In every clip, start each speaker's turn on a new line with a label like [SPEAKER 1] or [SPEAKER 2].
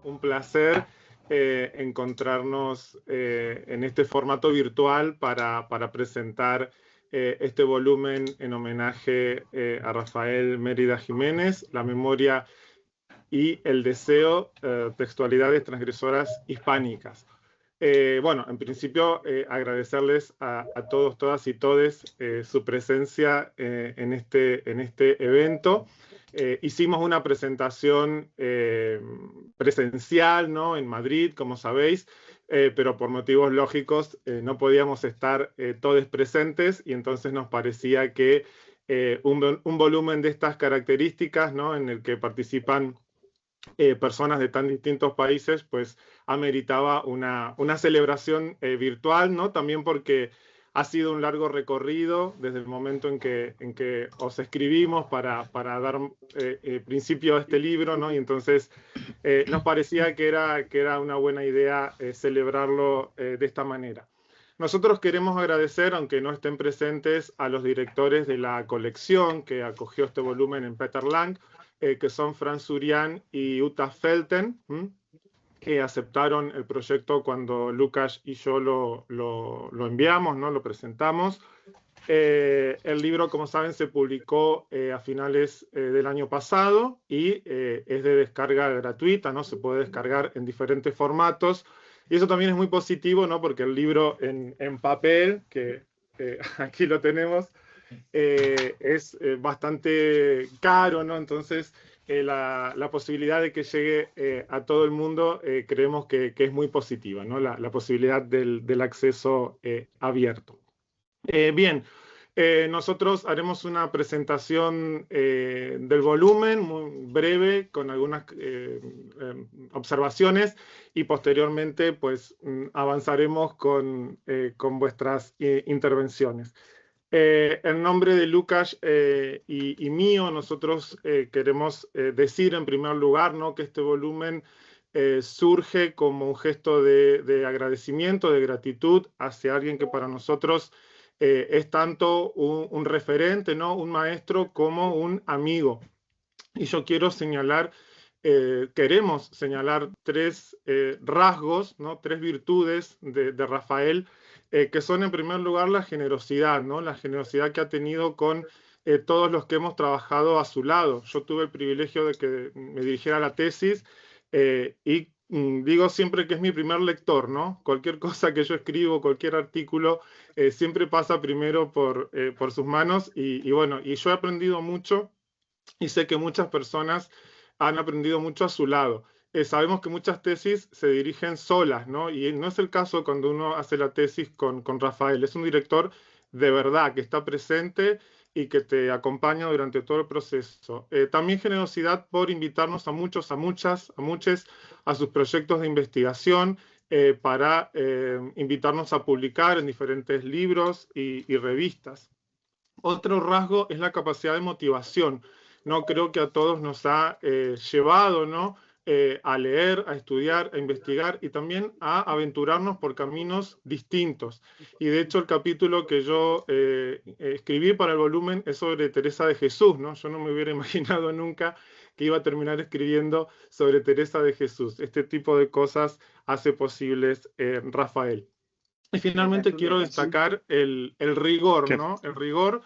[SPEAKER 1] un placer encontrarnos en este formato virtual para presentar este volumen en homenaje a Rafael Mérida Jiménez, La memoria y el deseo, textualidades transgresoras hispánicas. Bueno, en principio agradecerles a todos, todas y todes su presencia en este evento. Hicimos una presentación presencial, ¿no?, en Madrid, como sabéis, pero por motivos lógicos no podíamos estar todos presentes, y entonces nos parecía que un volumen de estas características, ¿no?, en el que participan personas de tan distintos países, pues ameritaba una celebración virtual, ¿no? También porque ha sido un largo recorrido desde el momento en que os escribimos para dar principio a este libro, ¿no? Y entonces nos parecía que era una buena idea celebrarlo de esta manera. Nosotros queremos agradecer, aunque no estén presentes, a los directores de la colección que acogió este volumen en Peter Lang, que son Franz Surian y Uta Felten, que aceptaron el proyecto cuando Lucas y yo lo enviamos, ¿no?, lo presentamos. El libro, como saben, se publicó a finales del año pasado y es de descarga gratuita, ¿no? Se puede descargar en diferentes formatos. Y eso también es muy positivo, ¿no?, porque el libro en papel, que aquí lo tenemos, es bastante caro, ¿no? Entonces, la posibilidad de que llegue a todo el mundo creemos que es muy positiva, ¿no? La posibilidad del acceso abierto. Bien, nosotros haremos una presentación del volumen muy breve con algunas observaciones, y posteriormente pues avanzaremos con vuestras intervenciones. En nombre de Lucas y mío, nosotros queremos decir en primer lugar, ¿no?, que este volumen surge como un gesto de agradecimiento, de gratitud hacia alguien que para nosotros es tanto un referente, ¿no?, un maestro, como un amigo. Y yo quiero señalar, queremos señalar tres rasgos, ¿no?, tres virtudes de Rafael, que son en primer lugar la generosidad, ¿no?, la generosidad que ha tenido con todos los que hemos trabajado a su lado. Yo tuve el privilegio de que me dirigiera la tesis y digo siempre que es mi primer lector, ¿no? Cualquier cosa que yo escribo, cualquier artículo, siempre pasa primero por sus manos, y bueno, y yo he aprendido mucho, y sé que muchas personas han aprendido mucho a su lado. Sabemos que muchas tesis se dirigen solas, ¿no? Y no es el caso cuando uno hace la tesis con Rafael. Es un director de verdad que está presente y que te acompaña durante todo el proceso. También generosidad por invitarnos a muchos, a muchas, a muchos a sus proyectos de investigación, para invitarnos a publicar en diferentes libros y revistas. Otro rasgo es la capacidad de motivación. No creo que a todos nos ha llevado, ¿no?, a leer, a estudiar, a investigar, y también a aventurarnos por caminos distintos. Y de hecho el capítulo que yo escribí para el volumen es sobre Teresa de Jesús, ¿no? Yo no me hubiera imaginado nunca que iba a terminar escribiendo sobre Teresa de Jesús. Este tipo de cosas hace posibles Rafael. Y finalmente quiero destacar el rigor, ¿no? El rigor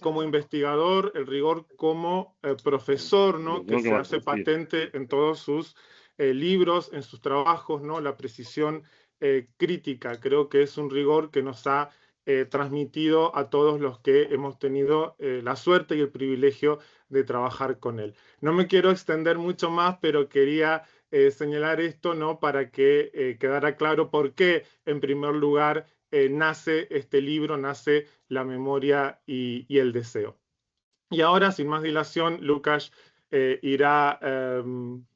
[SPEAKER 1] como investigador, el rigor como profesor, ¿no?, que se hace patente en todos sus libros, en sus trabajos, ¿no? La precisión crítica. Creo que es un rigor que nos ha transmitido a todos los que hemos tenido la suerte y el privilegio de trabajar con él. No me quiero extender mucho más, pero quería señalar esto, ¿no?, para que quedara claro por qué, en primer lugar, nace este libro, nace La memoria y el deseo. Y ahora, sin más dilación, Lucas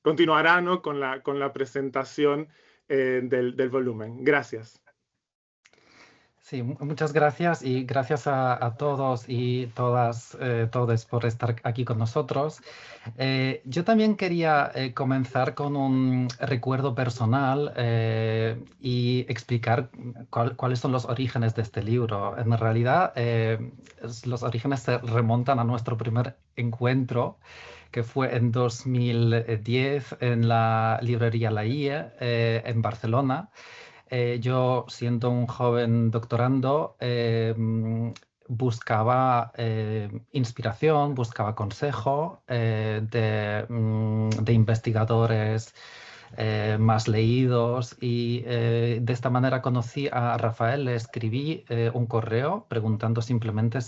[SPEAKER 1] continuará, ¿no?, con la presentación del volumen. Gracias.
[SPEAKER 2] Sí, muchas gracias, y gracias a todos y todas, todos por estar aquí con nosotros. Yo también quería comenzar con un recuerdo personal y explicar cuáles son los orígenes de este libro. En realidad, los orígenes se remontan a nuestro primer encuentro, que fue en 2010 en la librería La IE en Barcelona. Yo, siendo un joven doctorando, buscaba inspiración, buscaba consejo de investigadores más leídos y de esta manera conocí a Rafael, le escribí un correo preguntando simplemente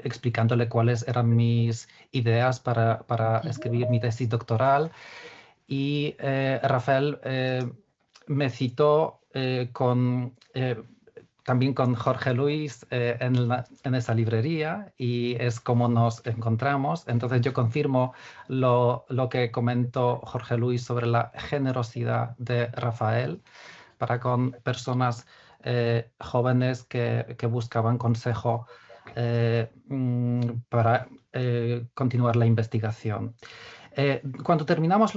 [SPEAKER 2] explicándole cuáles eran mis ideas para escribir mi tesis doctoral y Rafael me citó también con Jorge Luis en esa librería y es como nos encontramos. Entonces yo confirmo lo que comentó Jorge Luis sobre la generosidad de Rafael para con personas jóvenes que buscaban consejo para continuar la investigación. Cuando terminamos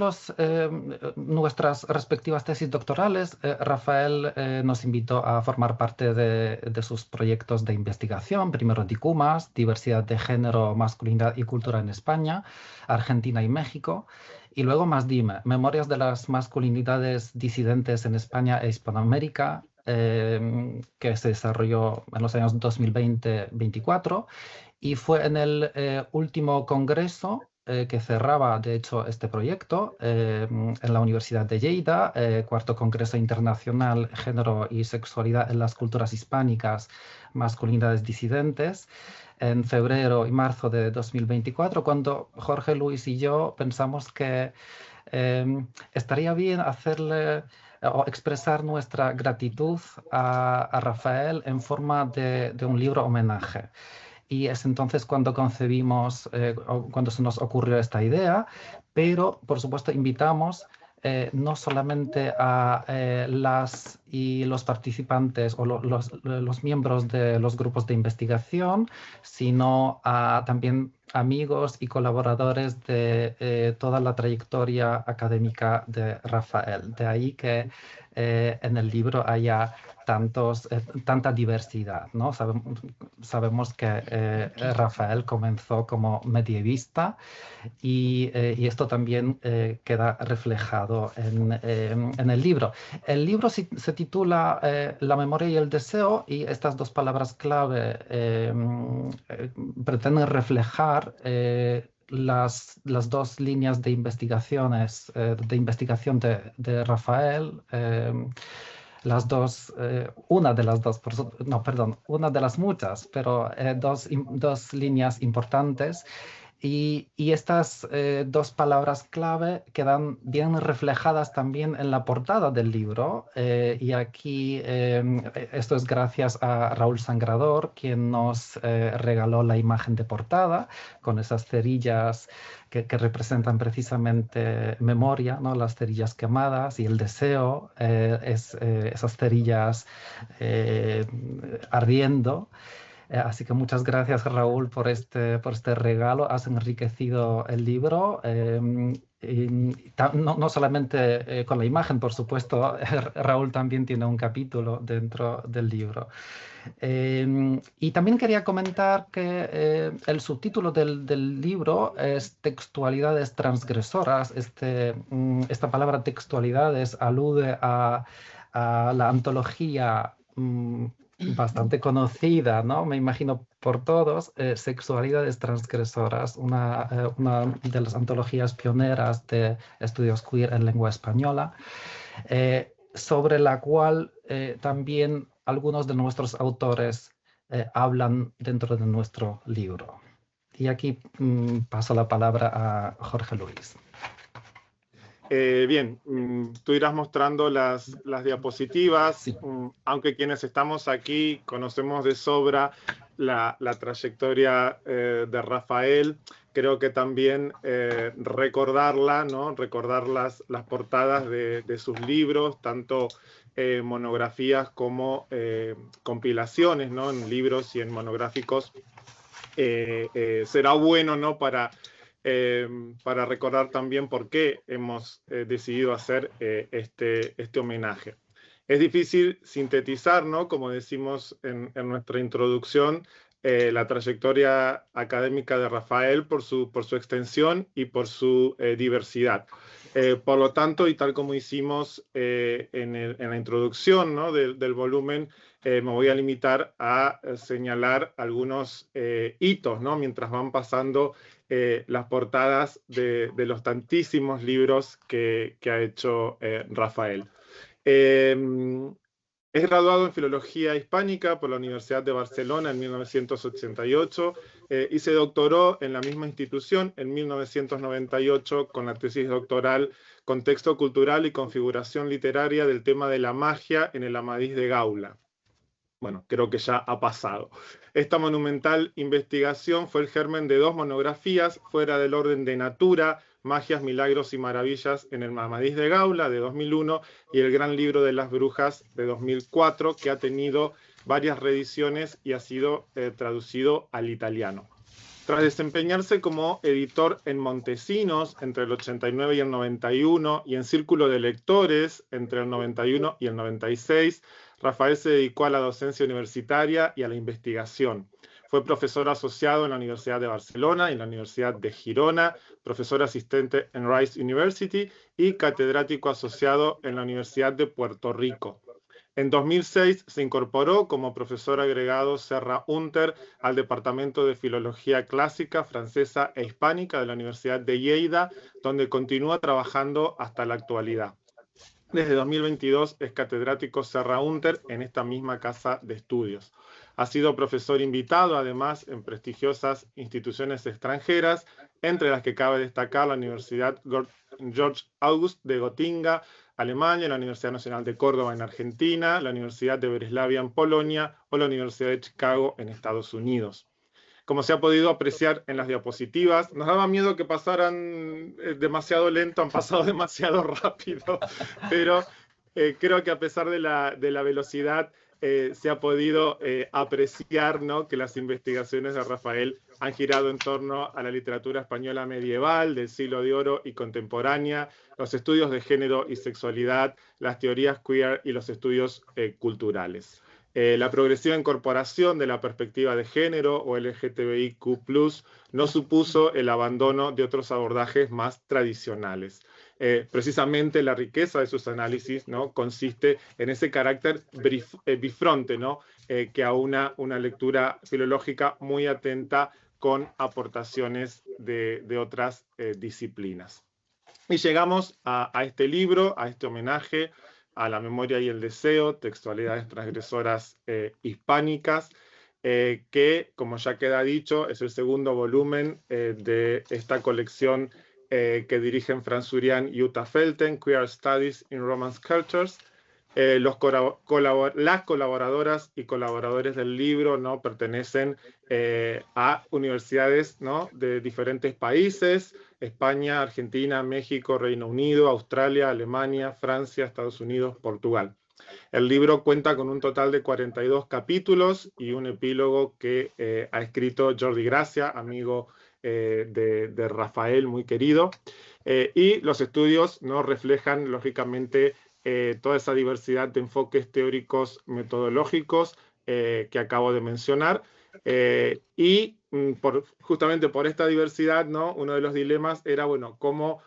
[SPEAKER 2] nuestras respectivas tesis doctorales, Rafael nos invitó a formar parte de sus proyectos de investigación, primero DICUMAS, Diversidad de Género, Masculinidad y Cultura en España, Argentina y México, y luego MASDIME, Memorias de las Masculinidades Disidentes en España e Hispanoamérica, que se desarrolló en los años 2020-24, y fue en el último congreso que cerraba, de hecho, este proyecto en la Universidad de Lleida, Cuarto Congreso Internacional Género y Sexualidad en las Culturas Hispánicas, Masculinidades Disidentes, en febrero y marzo de 2024, cuando Jorge Luis y yo pensamos que estaría bien hacerle o expresar nuestra gratitud a Rafael en forma de un libro homenaje. Y es entonces cuando concebimos, cuando se nos ocurrió esta idea, pero por supuesto invitamos no solamente a las y los participantes o los miembros de los grupos de investigación, sino a también amigos y colaboradores de toda la trayectoria académica de Rafael. De ahí que en el libro haya tanta diversidad, ¿no? Sabemos que Rafael comenzó como medievista y esto también queda reflejado en el libro. El libro se titula La memoria y el deseo y estas dos palabras clave pretenden reflejar las dos líneas de investigaciones, de investigación de Rafael, una de las dos, no, perdón, una de las muchas, pero dos líneas importantes. Y estas dos palabras clave quedan bien reflejadas también en la portada del libro. Y aquí esto es gracias a Raúl Sangrador, quien nos regaló la imagen de portada con esas cerillas que representan precisamente memoria, ¿no? Las cerillas quemadas y el deseo, esas cerillas ardiendo. Así que muchas gracias, Raúl, por este regalo. Has enriquecido el libro. No solamente con la imagen, por supuesto, Raúl también tiene un capítulo dentro del libro. Y también quería comentar que el subtítulo del libro es Textualidades transgresoras. Esta palabra textualidades alude a la antología bastante conocida, ¿no? Me imagino por todos, Sexualidades transgresoras, una de las antologías pioneras de estudios queer en lengua española, sobre la cual también algunos de nuestros autores hablan dentro de nuestro libro. Y aquí paso la palabra a Jorge Luis.
[SPEAKER 1] Bien, tú irás mostrando las diapositivas,
[SPEAKER 2] Sí.
[SPEAKER 1] Aunque quienes estamos aquí conocemos de sobra la trayectoria de Rafael, creo que también recordarla, ¿no? Recordar las portadas de sus libros, tanto monografías como compilaciones, ¿no? En libros y en monográficos, será bueno, ¿no? Para recordar también por qué hemos decidido hacer este homenaje. Es difícil sintetizar, ¿no? Como decimos en nuestra introducción, la trayectoria académica de Rafael por su extensión y por su diversidad. Por lo tanto, y tal como hicimos en la introducción, ¿no?, del volumen, me voy a limitar a señalar algunos hitos, ¿no?, mientras van pasando las portadas de los tantísimos libros que ha hecho Rafael. Es graduado en Filología Hispánica por la Universidad de Barcelona en 1988 y se doctoró en la misma institución en 1998 con la tesis doctoral Contexto cultural y configuración literaria del tema de la magia en el Amadís de Gaula. Bueno, creo que ya ha pasado. Esta monumental investigación fue el germen de 2 monografías fuera del orden de Natura, Magias, Milagros y Maravillas en el Amadís de Gaula, de 2001, y el Gran Libro de las Brujas, de 2004, que ha tenido varias reediciones y ha sido traducido al italiano. Tras desempeñarse como editor en Montesinos entre el 89 y el 91 y en Círculo de Lectores entre el 91 y el 96, Rafael se dedicó a la docencia universitaria y a la investigación. Fue profesor asociado en la Universidad de Barcelona y en la Universidad de Girona, profesor asistente en Rice University y catedrático asociado en la Universidad de Puerto Rico. En 2006 se incorporó como profesor agregado Serra Hunter al Departamento de Filología Clásica, Francesa e Hispánica de la Universidad de Lleida, donde continúa trabajando hasta la actualidad. Desde 2022 es catedrático Serra Hunter en esta misma casa de estudios. Ha sido profesor invitado, además, en prestigiosas instituciones extranjeras, entre las que cabe destacar la Universidad George August de Gotinga, Alemania, la Universidad Nacional de Córdoba en Argentina, la Universidad de Breslavia en Polonia o la Universidad de Chicago en Estados Unidos. Como se ha podido apreciar en las diapositivas, nos daba miedo que pasaran demasiado lento, han pasado demasiado rápido, pero creo que a pesar de la velocidad se ha podido apreciar, ¿no?, que las investigaciones de Rafael han girado en torno a la literatura española medieval, del siglo de oro y contemporánea, los estudios de género y sexualidad, las teorías queer y los estudios culturales. La progresiva incorporación de la perspectiva de género o LGTBIQ+, no supuso el abandono de otros abordajes más tradicionales. Precisamente la riqueza de sus análisis, ¿no?, consiste en ese carácter bifronte, ¿no?, que aúna una lectura filológica muy atenta con aportaciones de otras disciplinas. Y llegamos a este libro, a este homenaje a la memoria y el deseo, textualidades transgresoras hispánicas, que, como ya queda dicho, es el segundo volumen de esta colección que dirigen Franz Urián y Uta Felten, Queer Studies in Romance Cultures. Las colaboradoras y colaboradores del libro, ¿no?, pertenecen a universidades, ¿no?, de diferentes países: España, Argentina, México, Reino Unido, Australia, Alemania, Francia, Estados Unidos, Portugal. El libro cuenta con un total de 42 capítulos y un epílogo que ha escrito Jordi Gracia, amigo de Rafael, muy querido. Y los estudios, ¿no?, reflejan, lógicamente, toda esa diversidad de enfoques teóricos metodológicos que acabo de mencionar. Y justamente por esta diversidad, ¿no?, uno de los dilemas era, bueno, cómo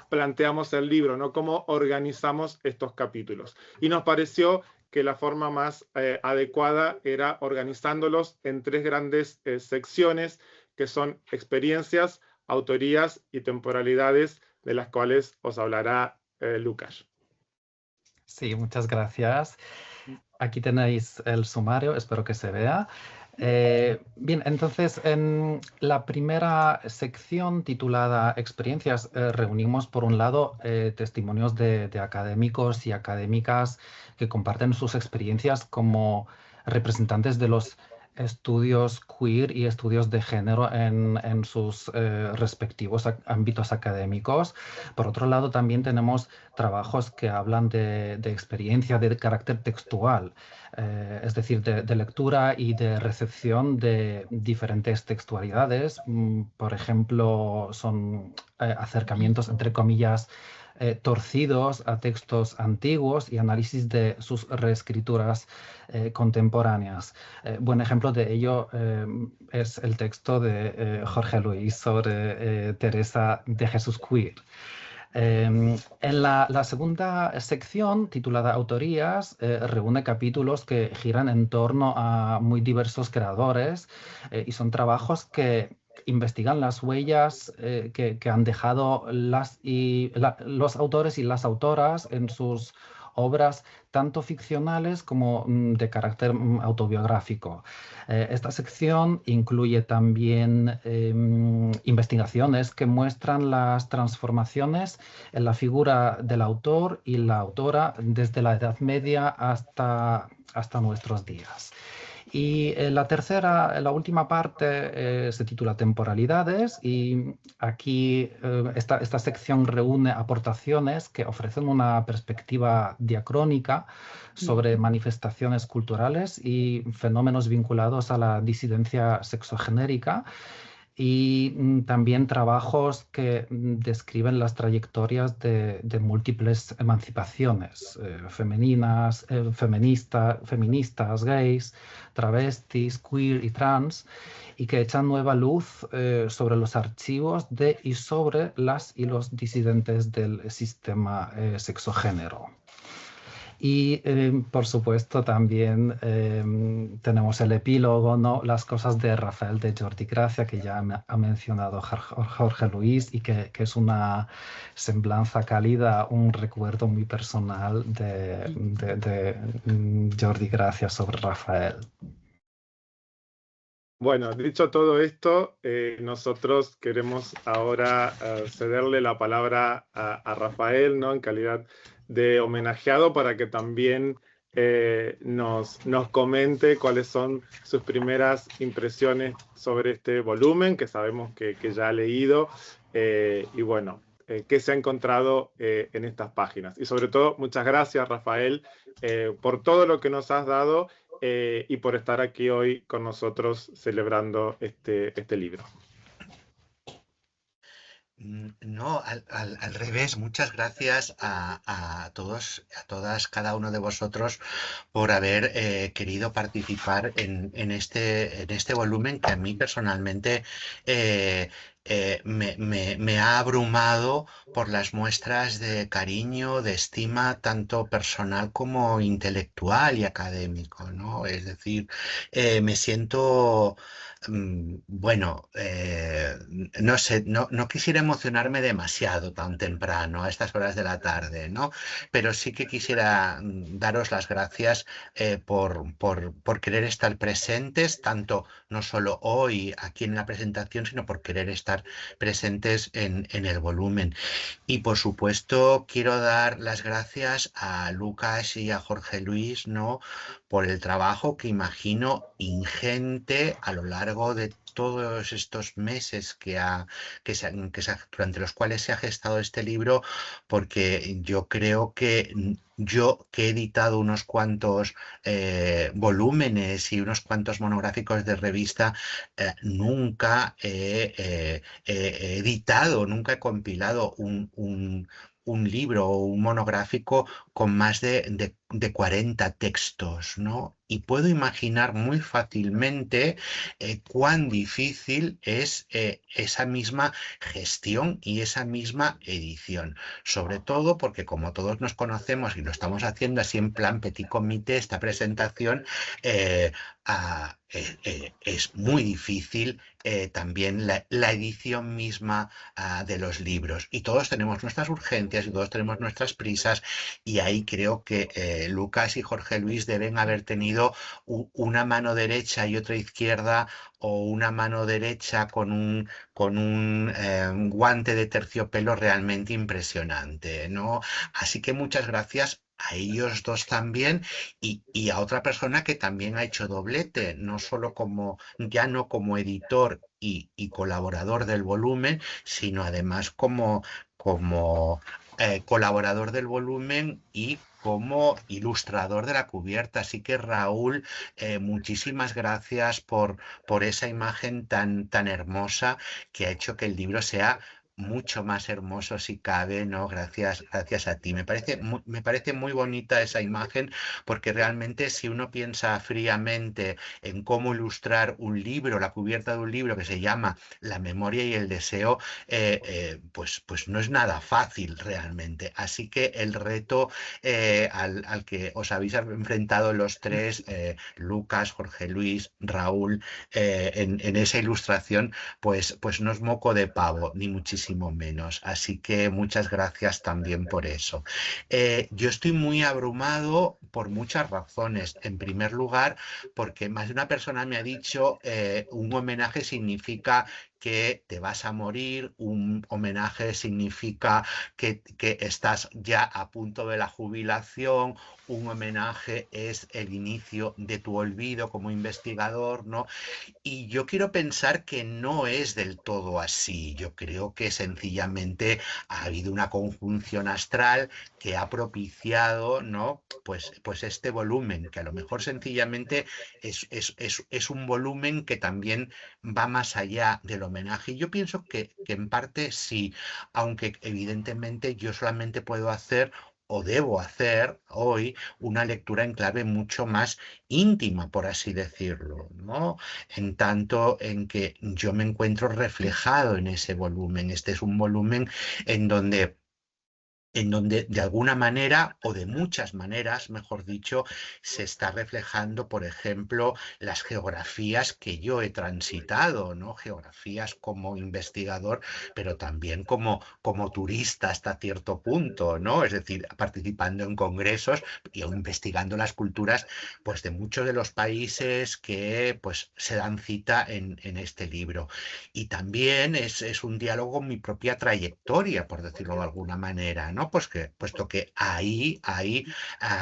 [SPEAKER 1] planteamos el libro, ¿no?, cómo organizamos estos capítulos. Y nos pareció que la forma más adecuada era organizándolos en 3 grandes secciones, que son experiencias, autorías y temporalidades, de las cuales os hablará Lucas.
[SPEAKER 2] Sí, muchas gracias. Aquí tenéis el sumario, espero que se vea. Bien, entonces en la primera sección titulada Experiencias reunimos por un lado testimonios de académicos y académicas que comparten sus experiencias como representantes de los estudios queer y estudios de género en sus respectivos ámbitos académicos. Por otro lado, también tenemos trabajos que hablan de experiencia de carácter textual, es decir, de lectura y de recepción de diferentes textualidades. Por ejemplo, son acercamientos, entre comillas, torcidos a textos antiguos y análisis de sus reescrituras contemporáneas. Buen ejemplo de ello es el texto de Jorge Luis sobre Teresa de Jesús Queer. En la segunda sección, titulada Autorías, reúne capítulos que giran en torno a muy diversos creadores y son trabajos que investigan las huellas que han dejado los autores y las autoras en sus obras, tanto ficcionales como de carácter autobiográfico. Esta sección incluye también investigaciones que muestran las transformaciones en la figura del autor y la autora desde la Edad Media hasta nuestros días. Y la última parte se titula Temporalidades y aquí esta sección reúne aportaciones que ofrecen una perspectiva diacrónica sobre manifestaciones culturales y fenómenos vinculados a la disidencia sexogenérica y también trabajos que describen las trayectorias de múltiples emancipaciones femeninas, feministas, gays, travestis, queer y trans, y que echan nueva luz sobre los archivos de y sobre las y los disidentes del sistema sexogénero. Y por supuesto también tenemos el epílogo, ¿no? Las cosas de Rafael de Jordi Gracia, que ya ha mencionado Jorge Luis y que es una semblanza cálida, un recuerdo muy personal de Jordi Gracia sobre Rafael.
[SPEAKER 1] Bueno, dicho todo esto, nosotros queremos ahora cederle la palabra a Rafael, ¿no? En calidad de homenajeado, para que también nos comente cuáles son sus primeras impresiones sobre este volumen, que sabemos que ya ha leído, y bueno, qué se ha encontrado en estas páginas. Y sobre todo, muchas gracias, Rafael, por todo lo que nos has dado y por estar aquí hoy con nosotros celebrando este libro.
[SPEAKER 3] No, al revés, muchas gracias a todos, a todas, cada uno de vosotros por haber querido participar en este volumen que a mí personalmente me ha abrumado por las muestras de cariño, de estima, tanto personal como intelectual y académico, ¿no? Es decir, me siento... Bueno, no sé, no quisiera emocionarme demasiado tan temprano, a estas horas de la tarde, ¿no? Pero sí que quisiera daros las gracias por querer estar presentes, tanto no solo hoy aquí en la presentación, sino por querer estar presentes en el volumen. Y por supuesto quiero dar las gracias a Lucas y a Jorge Luis, ¿no? Por el trabajo que imagino ingente a lo largo de todos estos meses durante los cuales se ha gestado este libro, porque yo creo que yo, que he editado unos cuantos volúmenes y unos cuantos monográficos de revista, nunca he editado, nunca he compilado un libro o un monográfico con más de 40 textos, ¿no? Y puedo imaginar muy fácilmente cuán difícil es esa misma gestión y esa misma edición. Sobre todo porque, como todos nos conocemos y lo estamos haciendo así en plan petit comité, esta presentación, es muy difícil también la edición misma de los libros. Y todos tenemos nuestras urgencias y todos tenemos nuestras prisas, y ahí creo que Lucas y Jorge Luis deben haber tenido una mano derecha y otra izquierda, o una mano derecha con un guante de terciopelo realmente impresionante, ¿no? Así que muchas gracias a ellos dos también, y a otra persona que también ha hecho doblete, ya no como editor y colaborador del volumen, sino además como colaborador del volumen y como ilustrador de la cubierta. Así que, Raúl, muchísimas gracias por esa imagen tan hermosa que ha hecho que el libro sea mucho más hermoso si cabe, ¿no? Gracias a ti. Me parece muy bonita esa imagen porque realmente si uno piensa fríamente en cómo ilustrar un libro, la cubierta de un libro que se llama La memoria y el deseo, pues no es nada fácil realmente. Así que el reto al que os habéis enfrentado los tres, Lucas, Jorge Luis, Raúl, en esa ilustración, pues no es moco de pavo, ni muchísimo menos. Así que muchas gracias también por eso. Yo estoy muy abrumado por muchas razones. En primer lugar, porque más de una persona me ha dicho un homenaje significa que te vas a morir, un homenaje significa que estás ya a punto de la jubilación, un homenaje es el inicio de tu olvido como investigador, ¿no? Y yo quiero pensar que no es del todo así. Yo creo que sencillamente ha habido una conjunción astral que ha propiciado, ¿no? Pues este volumen, que a lo mejor sencillamente es un volumen que también va más allá del homenaje. Y yo pienso que en parte sí, aunque evidentemente yo solamente puedo hacer o debo hacer hoy una lectura en clave mucho más íntima, por así decirlo, ¿no? En tanto en que yo me encuentro reflejado en ese volumen. Este es un volumen en donde de alguna manera, o de muchas maneras, mejor dicho, se está reflejando, por ejemplo, las geografías que yo he transitado, ¿no? Geografías como investigador, pero también como turista hasta cierto punto, ¿no? Es decir, participando en congresos y investigando las culturas, pues, de muchos de los países que, pues, se dan cita en este libro. Y también es un diálogo con mi propia trayectoria, por decirlo de alguna manera, ¿no? Puesto que hay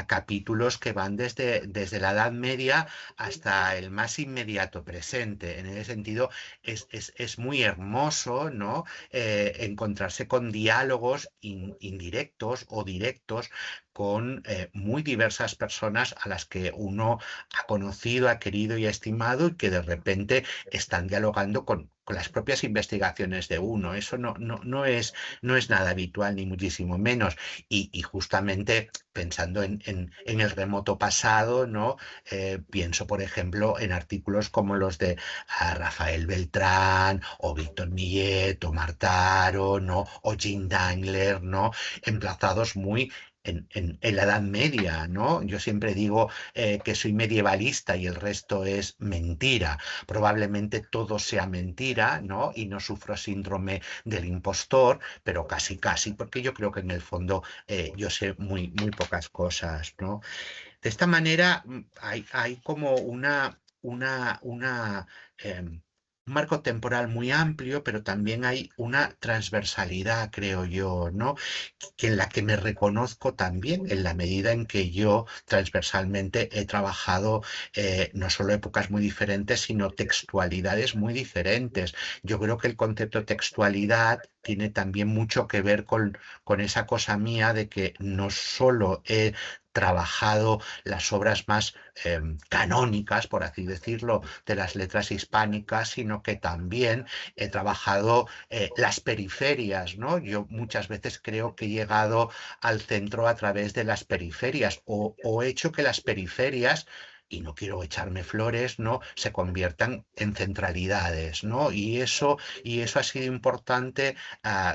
[SPEAKER 3] capítulos que van desde la Edad Media hasta el más inmediato presente. En ese sentido, es muy hermoso, ¿no? Encontrarse con diálogos indirectos o directos con muy diversas personas a las que uno ha conocido, ha querido y ha estimado y que de repente están dialogando con las propias investigaciones de uno. Eso no es nada habitual, ni muchísimo menos. Y justamente pensando en el remoto pasado, ¿no? Pienso, por ejemplo, en artículos como los de Rafael Beltrán, o Víctor Millet, o Martaro, ¿no? O Jim Dangler, ¿no? Emplazados muy en la Edad Media, ¿no? Yo siempre digo que soy medievalista y el resto es mentira. Probablemente todo sea mentira, ¿no? Y no sufro síndrome del impostor, pero casi, casi, porque yo creo que en el fondo yo sé muy pocas cosas, ¿no? De esta manera hay como un marco temporal muy amplio, pero también hay una transversalidad, creo yo, ¿no? Que en la que me reconozco también en la medida en que yo transversalmente he trabajado no solo épocas muy diferentes, sino textualidades muy diferentes. Yo creo que el concepto textualidad tiene también mucho que ver con esa cosa mía de que no solo he trabajado las obras más canónicas, por así decirlo, de las letras hispánicas, sino que también he trabajado las periferias, ¿no? Yo muchas veces creo que he llegado al centro a través de las periferias o he hecho que las periferias, y no quiero echarme flores, ¿no? Se conviertan en centralidades, ¿no? Y eso ha sido importante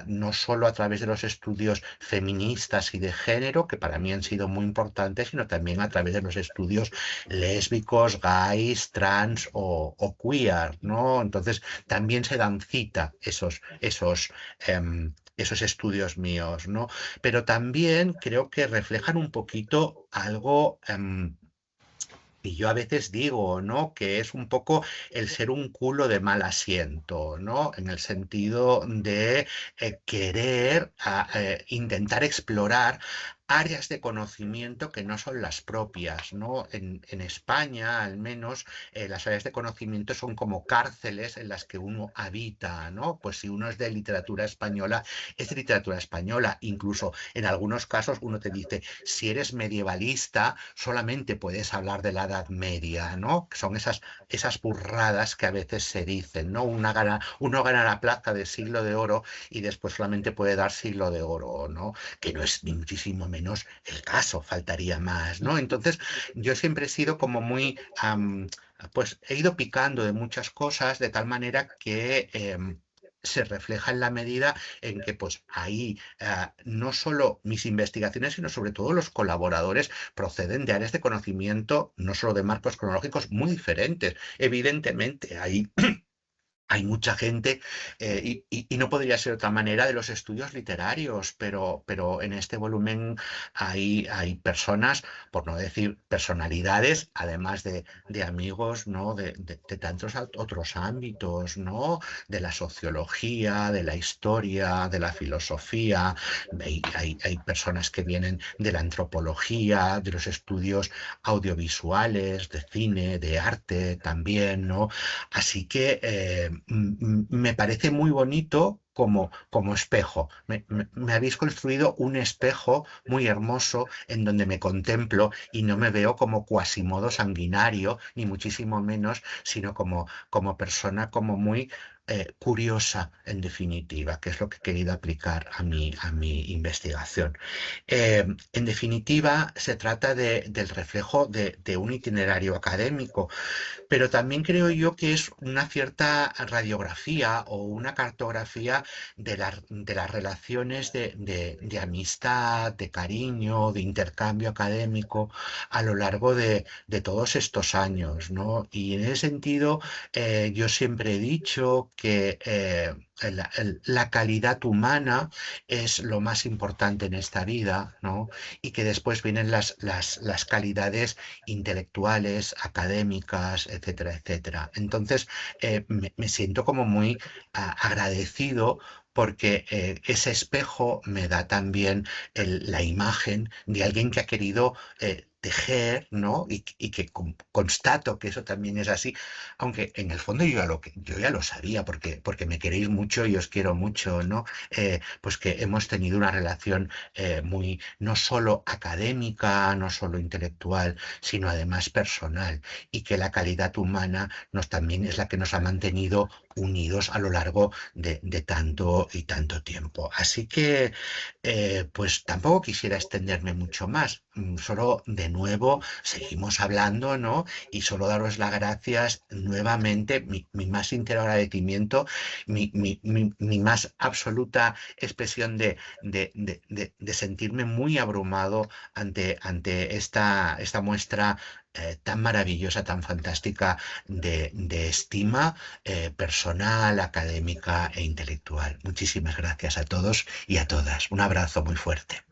[SPEAKER 3] no solo a través de los estudios feministas y de género, que para mí han sido muy importantes, sino también a través de los estudios lésbicos, gays, trans o queer, ¿no? Entonces también se dan cita esos estudios míos, ¿no? Pero también creo que reflejan un poquito algo y yo a veces digo, ¿no? Que es un poco el ser un culo de mal asiento, ¿no? En el sentido de querer intentar explorar áreas de conocimiento que no son las propias, ¿no? En España, al menos, las áreas de conocimiento son como cárceles en las que uno habita, ¿no? Pues si uno es de literatura española, es de literatura española. Incluso en algunos casos uno te dice, si eres medievalista, solamente puedes hablar de la Edad Media, ¿no? Son esas burradas que a veces se dicen, ¿no? Uno gana la plaza de Siglo de Oro y después solamente puede dar Siglo de Oro, ¿no? Que no es ni muchísimo menos el caso, faltaría más, ¿no? Entonces, yo siempre he sido como muy, pues he ido picando de muchas cosas de tal manera que se refleja en la medida en que pues ahí no solo mis investigaciones, sino sobre todo los colaboradores proceden de áreas de conocimiento, no solo de marcos cronológicos muy diferentes. Evidentemente, hay mucha gente, y no podría ser de otra manera, de los estudios literarios, pero en este volumen hay personas, por no decir personalidades, además de amigos, ¿no? De tantos otros ámbitos, ¿no? De la sociología, de la historia, de la filosofía. Hay personas que vienen de la antropología, de los estudios audiovisuales, de cine, de arte también, ¿no? Así que me parece muy bonito como espejo. Me habéis construido un espejo muy hermoso en donde me contemplo y no me veo como cuasimodo sanguinario, ni muchísimo menos, sino como persona como muy curiosa, en definitiva, que es lo que he querido aplicar a mi investigación. En definitiva, se trata del reflejo de un itinerario académico, pero también creo yo que es una cierta radiografía o una cartografía de las relaciones de amistad, de cariño, de intercambio académico a lo largo de todos estos años, ¿no? Y en ese sentido, yo siempre he dicho que la calidad humana es lo más importante en esta vida, ¿no? Y que después vienen las calidades intelectuales, académicas, etcétera, etcétera. Entonces, me siento como muy agradecido porque ese espejo me da también la imagen de alguien que ha querido tejer, ¿no? Y que constato que eso también es así, aunque en el fondo yo ya lo sabía, porque me queréis mucho y os quiero mucho, ¿no? Pues que hemos tenido una relación muy, no solo académica, no solo intelectual, sino además personal, y que la calidad humana también es la que nos ha mantenido unidos a lo largo de tanto y tanto tiempo. Así que, pues tampoco quisiera extenderme mucho más. Solo de nuevo seguimos hablando, ¿no? Y solo daros las gracias nuevamente, mi más sincero agradecimiento, mi más absoluta expresión de sentirme muy abrumado ante esta muestra tan maravillosa, tan fantástica de estima personal, académica e intelectual. Muchísimas gracias a todos y a todas. Un abrazo muy fuerte.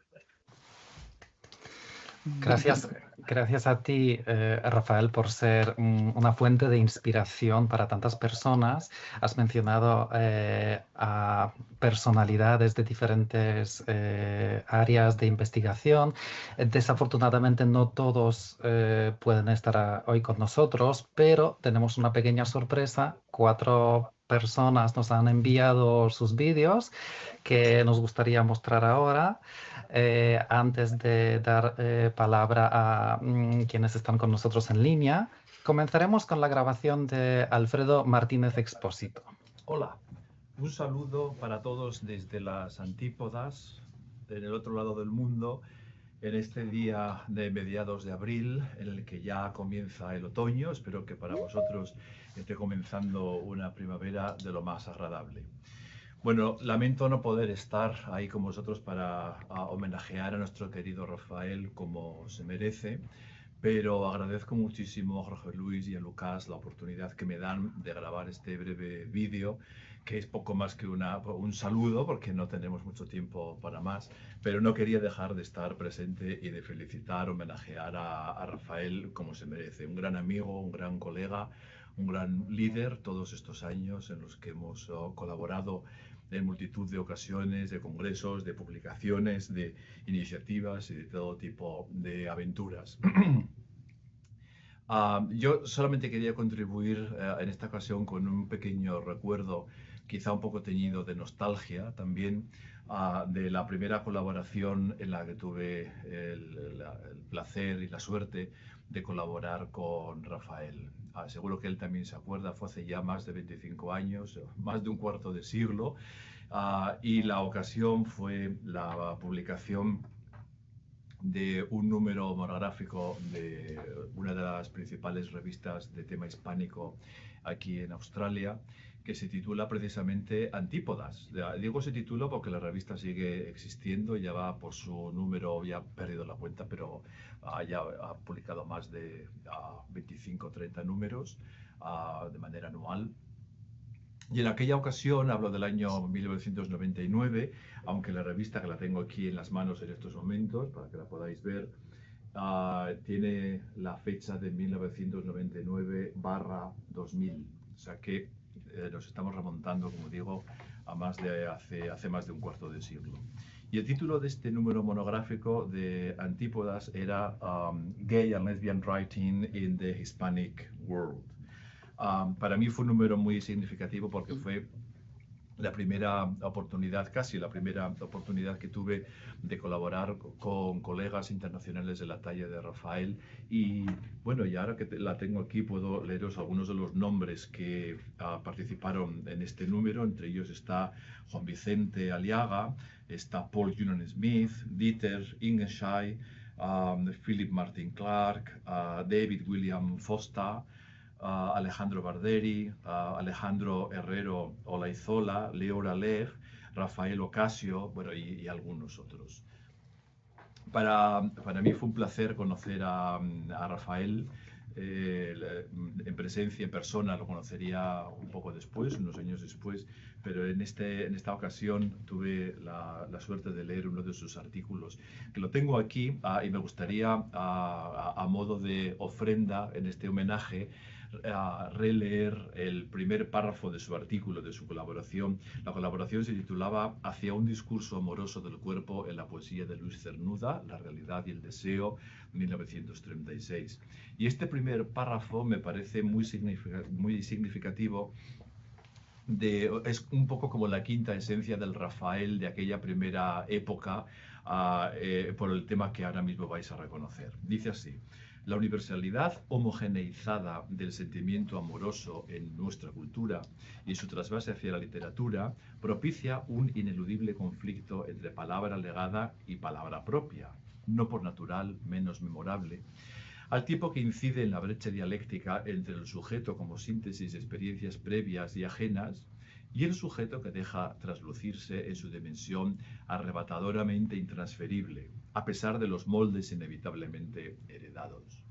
[SPEAKER 2] Gracias a ti, Rafael, por ser una fuente de inspiración para tantas personas. Has mencionado a personalidades de diferentes áreas de investigación. Desafortunadamente no todos pueden estar hoy con nosotros, pero tenemos una pequeña sorpresa. 4 personas nos han enviado sus vídeos que nos gustaría mostrar ahora. Antes de dar palabra a quienes están con nosotros en línea, comenzaremos con la grabación de Alfredo Martínez Expósito.
[SPEAKER 4] Hola, un saludo para todos desde las antípodas, en el otro lado del mundo, en este día de mediados de abril, en el que ya comienza el otoño. Espero que para vosotros esté comenzando una primavera de lo más agradable. Bueno, lamento no poder estar ahí con vosotros para homenajear a nuestro querido Rafael como se merece, pero agradezco muchísimo a Jorge Luis y a Lucas la oportunidad que me dan de grabar este breve vídeo, que es poco más que un saludo, porque no tenemos mucho tiempo para más, pero no quería dejar de estar presente y de felicitar, homenajear a Rafael como se merece. Un gran amigo, un gran colega, un gran líder todos estos años en los que hemos colaborado en multitud de ocasiones, de congresos, de publicaciones, de iniciativas y de todo tipo de aventuras. Yo solamente quería contribuir en esta ocasión con un pequeño recuerdo, quizá un poco teñido de nostalgia también, de la primera colaboración en la que tuve el placer y la suerte de colaborar con Rafael. Seguro que él también se acuerda, fue hace ya más de 25 años, más de un cuarto de siglo, y la ocasión fue la publicación de un número monográfico de una de las principales revistas de tema hispánico aquí en Australia, que se titula precisamente Antípodas. Digo se titula porque la revista sigue existiendo, ya va por su número, ya he perdido la cuenta, pero ya ha publicado más de 25 o 30 números de manera anual. Y en aquella ocasión, hablo del año 1999, aunque la revista, que la tengo aquí en las manos en estos momentos, para que la podáis ver, tiene la fecha de 1999/2000. O sea que nos estamos remontando, como digo, a hace más de un cuarto de siglo. Y el título de este número monográfico de Antípodas era Gay and Lesbian Writing in the Hispanic World. Para mí fue un número muy significativo porque fue la primera oportunidad, casi la primera oportunidad que tuve de colaborar con colegas internacionales de la talla de Rafael. Y bueno, y ahora que la tengo aquí puedo leeros algunos de los nombres que participaron en este número. Entre ellos está Juan Vicente Aliaga, está Paul Junon Smith, Dieter Ingenscheid, Philip Martin Clark, David William Foster, Alejandro Barderi, Alejandro Herrero Olaizola, Leora Lev, Rafael Ocasio, bueno, y algunos otros. Para mí fue un placer conocer a Rafael en presencia, en persona. Lo conocería un poco después, unos años después, pero en esta ocasión tuve la suerte de leer uno de sus artículos, que lo tengo aquí, y me gustaría, a modo de ofrenda en este homenaje, releer el primer párrafo de su artículo, de su colaboración. La colaboración se titulaba Hacia un discurso amoroso del cuerpo en la poesía de Luis Cernuda, La realidad y el deseo, 1936. Y este primer párrafo me parece muy significativo. Es un poco como la quinta esencia del Rafael de aquella primera época, por el tema que ahora mismo vais a reconocer. Dice así: la universalidad homogeneizada del sentimiento amoroso en nuestra cultura y su trasvase hacia la literatura propicia un ineludible conflicto entre palabra legada y palabra propia, no por natural menos memorable, al tiempo que incide en la brecha dialéctica entre el sujeto como síntesis de experiencias previas y ajenas y el sujeto que deja traslucirse en su dimensión arrebatadoramente intransferible, a pesar de los moldes inevitablemente heredados.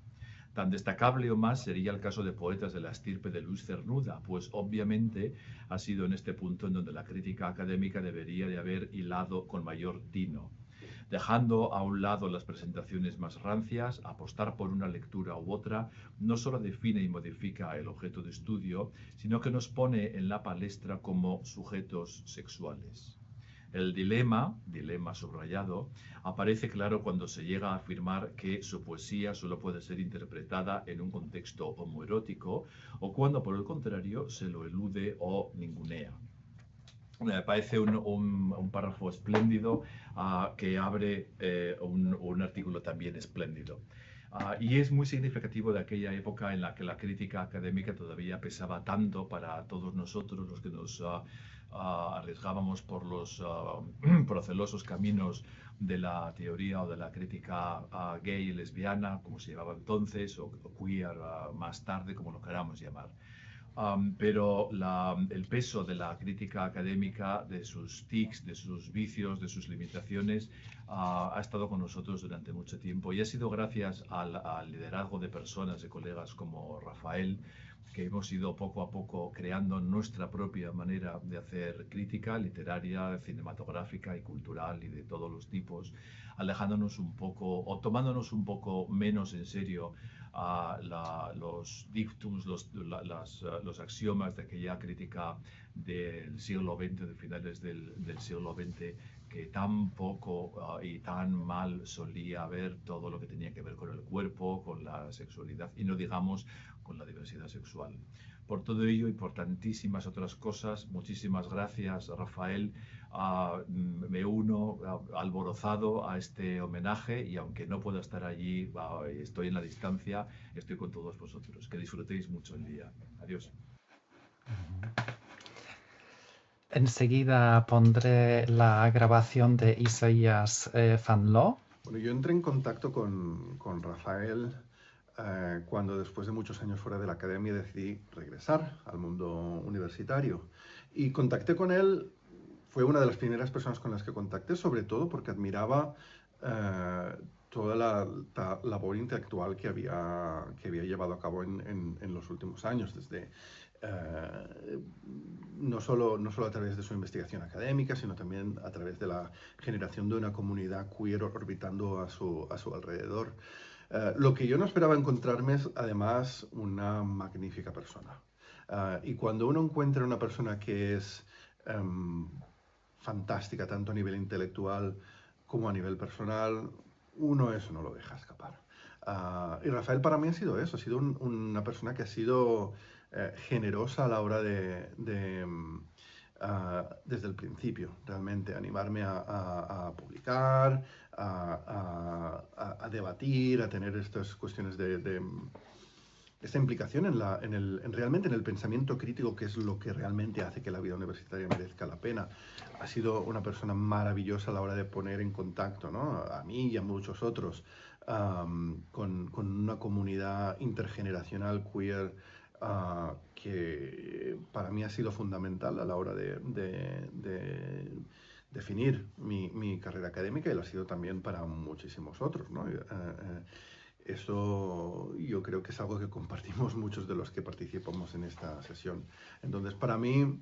[SPEAKER 4] Tan destacable o más sería el caso de poetas de la estirpe de Luis Cernuda, pues obviamente ha sido en este punto en donde la crítica académica debería de haber hilado con mayor tino. Dejando a un lado las presentaciones más rancias, apostar por una lectura u otra no solo define y modifica el objeto de estudio, sino que nos pone en la palestra como sujetos sexuales. El dilema subrayado, aparece claro cuando se llega a afirmar que su poesía solo puede ser interpretada en un contexto homoerótico o cuando, por el contrario, se lo elude o ningunea. Me parece un párrafo espléndido que abre un artículo también espléndido. Y es muy significativo de aquella época en la que la crítica académica todavía pesaba tanto para todos nosotros, los que nos arriesgábamos por los procelosos caminos de la teoría o de la crítica gay y lesbiana, como se llamaba entonces, o queer más tarde, como lo queramos llamar. Pero el peso de la crítica académica, de sus tics, de sus vicios, de sus limitaciones, ha estado con nosotros durante mucho tiempo y ha sido gracias al liderazgo de personas, de colegas como Rafael, que hemos ido poco a poco creando nuestra propia manera de hacer crítica literaria, cinematográfica y cultural y de todos los tipos, alejándonos un poco o tomándonos un poco menos en serio los dictums, los axiomas de aquella crítica del siglo XX, de finales del siglo XX, que tan poco y tan mal solía ver todo lo que tenía que ver con el cuerpo, con la sexualidad y no digamos con la diversidad sexual. Por todo ello y por tantísimas otras cosas, muchísimas gracias, Rafael. Me uno alborozado a este homenaje y aunque no pueda estar allí, estoy en la distancia, estoy con todos vosotros. Que disfrutéis mucho el día. Adiós.
[SPEAKER 2] Enseguida pondré la grabación de Isaías Fanlo.
[SPEAKER 5] Bueno, yo entré en contacto con Rafael cuando después de muchos años fuera de la academia decidí regresar al mundo universitario. Y contacté con él, fue una de las primeras personas con las que contacté, sobre todo porque admiraba toda la labor intelectual que había llevado a cabo en los últimos años, desde no solo a través de su investigación académica, sino también a través de la generación de una comunidad queer orbitando a su alrededor. Lo que yo no esperaba encontrarme es, además, una magnífica persona. Y cuando uno encuentra una persona que es fantástica, tanto a nivel intelectual como a nivel personal, uno eso no lo deja escapar. Y Rafael para mí ha sido eso, ha sido una persona que ha sido generosa a la hora desde el principio, realmente, animarme a publicar, a debatir, a tener estas cuestiones de esta implicación realmente en el pensamiento crítico, que es lo que realmente hace que la vida universitaria merezca la pena. Ha sido una persona maravillosa a la hora de poner en contacto, ¿no?, a mí y a muchos otros con una comunidad intergeneracional queer que para mí ha sido fundamental a la hora de definir mi carrera académica, y lo ha sido también para muchísimos otros, ¿no? Eso yo creo que es algo que compartimos muchos de los que participamos en esta sesión. Entonces, para mí,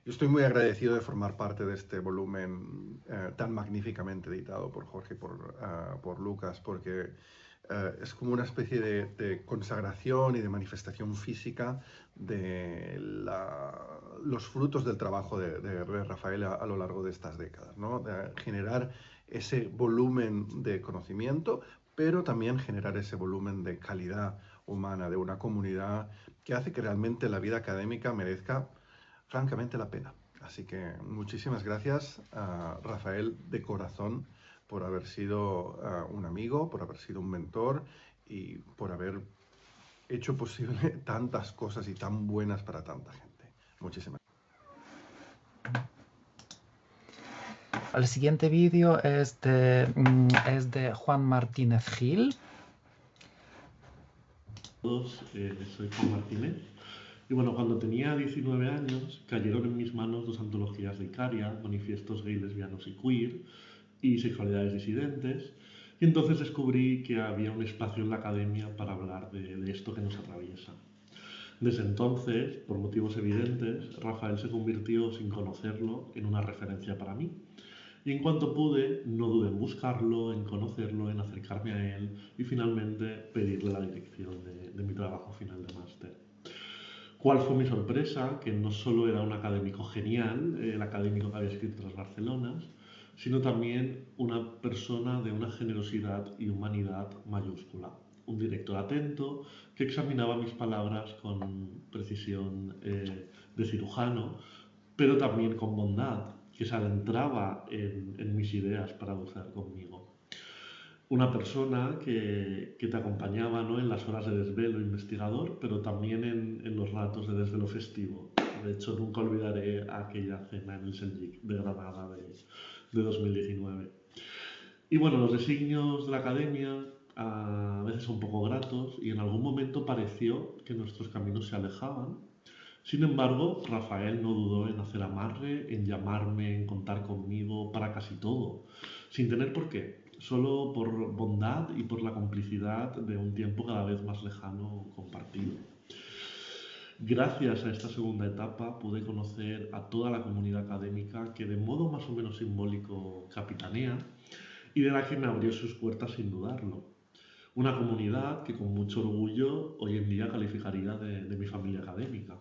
[SPEAKER 5] yo estoy muy agradecido de formar parte de este volumen tan magníficamente editado por Jorge y por Lucas, porque es como una especie de consagración y de manifestación física de los frutos del trabajo de Rafael a lo largo de estas décadas, ¿no? De generar ese volumen de conocimiento, pero también generar ese volumen de calidad humana, de una comunidad que hace que realmente la vida académica merezca francamente la pena. Así que muchísimas gracias a Rafael de corazón por haber sido un amigo, por haber sido un mentor y por haber hecho posible tantas cosas y tan buenas para tanta gente. Muchísimas gracias.
[SPEAKER 2] El siguiente vídeo es de Juan Martínez Gil.
[SPEAKER 6] Soy Juan Martínez. Y bueno, cuando tenía 19 años cayeron en mis manos dos antologías de Icaria, Manifiestos gay, lesbianos y queer, y Sexualidades disidentes, y entonces descubrí que había un espacio en la academia para hablar de esto que nos atraviesa. Desde entonces, por motivos evidentes, Rafael se convirtió, sin conocerlo, en una referencia para mí. Y en cuanto pude, no dudé en buscarlo, en conocerlo, en acercarme a él y finalmente pedirle la dirección de mi trabajo final de máster. ¿Cuál fue mi sorpresa? Que no solo era un académico genial, el académico que había escrito Tras Barcelonas, sino también una persona de una generosidad y humanidad mayúscula. Un director atento que examinaba mis palabras con precisión de cirujano, pero también con bondad, que se adentraba en mis ideas para gozar conmigo. Una persona que te acompañaba, ¿no?, en las horas de desvelo investigador, pero también en los ratos de desvelo festivo. De hecho, nunca olvidaré aquella cena en el Selgic de Granada de 2019. Y bueno, los designios de la academia a veces son un poco gratos y en algún momento pareció que nuestros caminos se alejaban. Sin embargo, Rafael no dudó en hacer amarre, en llamarme, en contar conmigo para casi todo, sin tener por qué, solo por bondad y por la complicidad de un tiempo cada vez más lejano compartido. Gracias a esta segunda etapa pude conocer a toda la comunidad académica que de modo más o menos simbólico capitanea y de la que me abrió sus puertas sin dudarlo. Una comunidad que con mucho orgullo hoy en día calificaría de mi familia académica.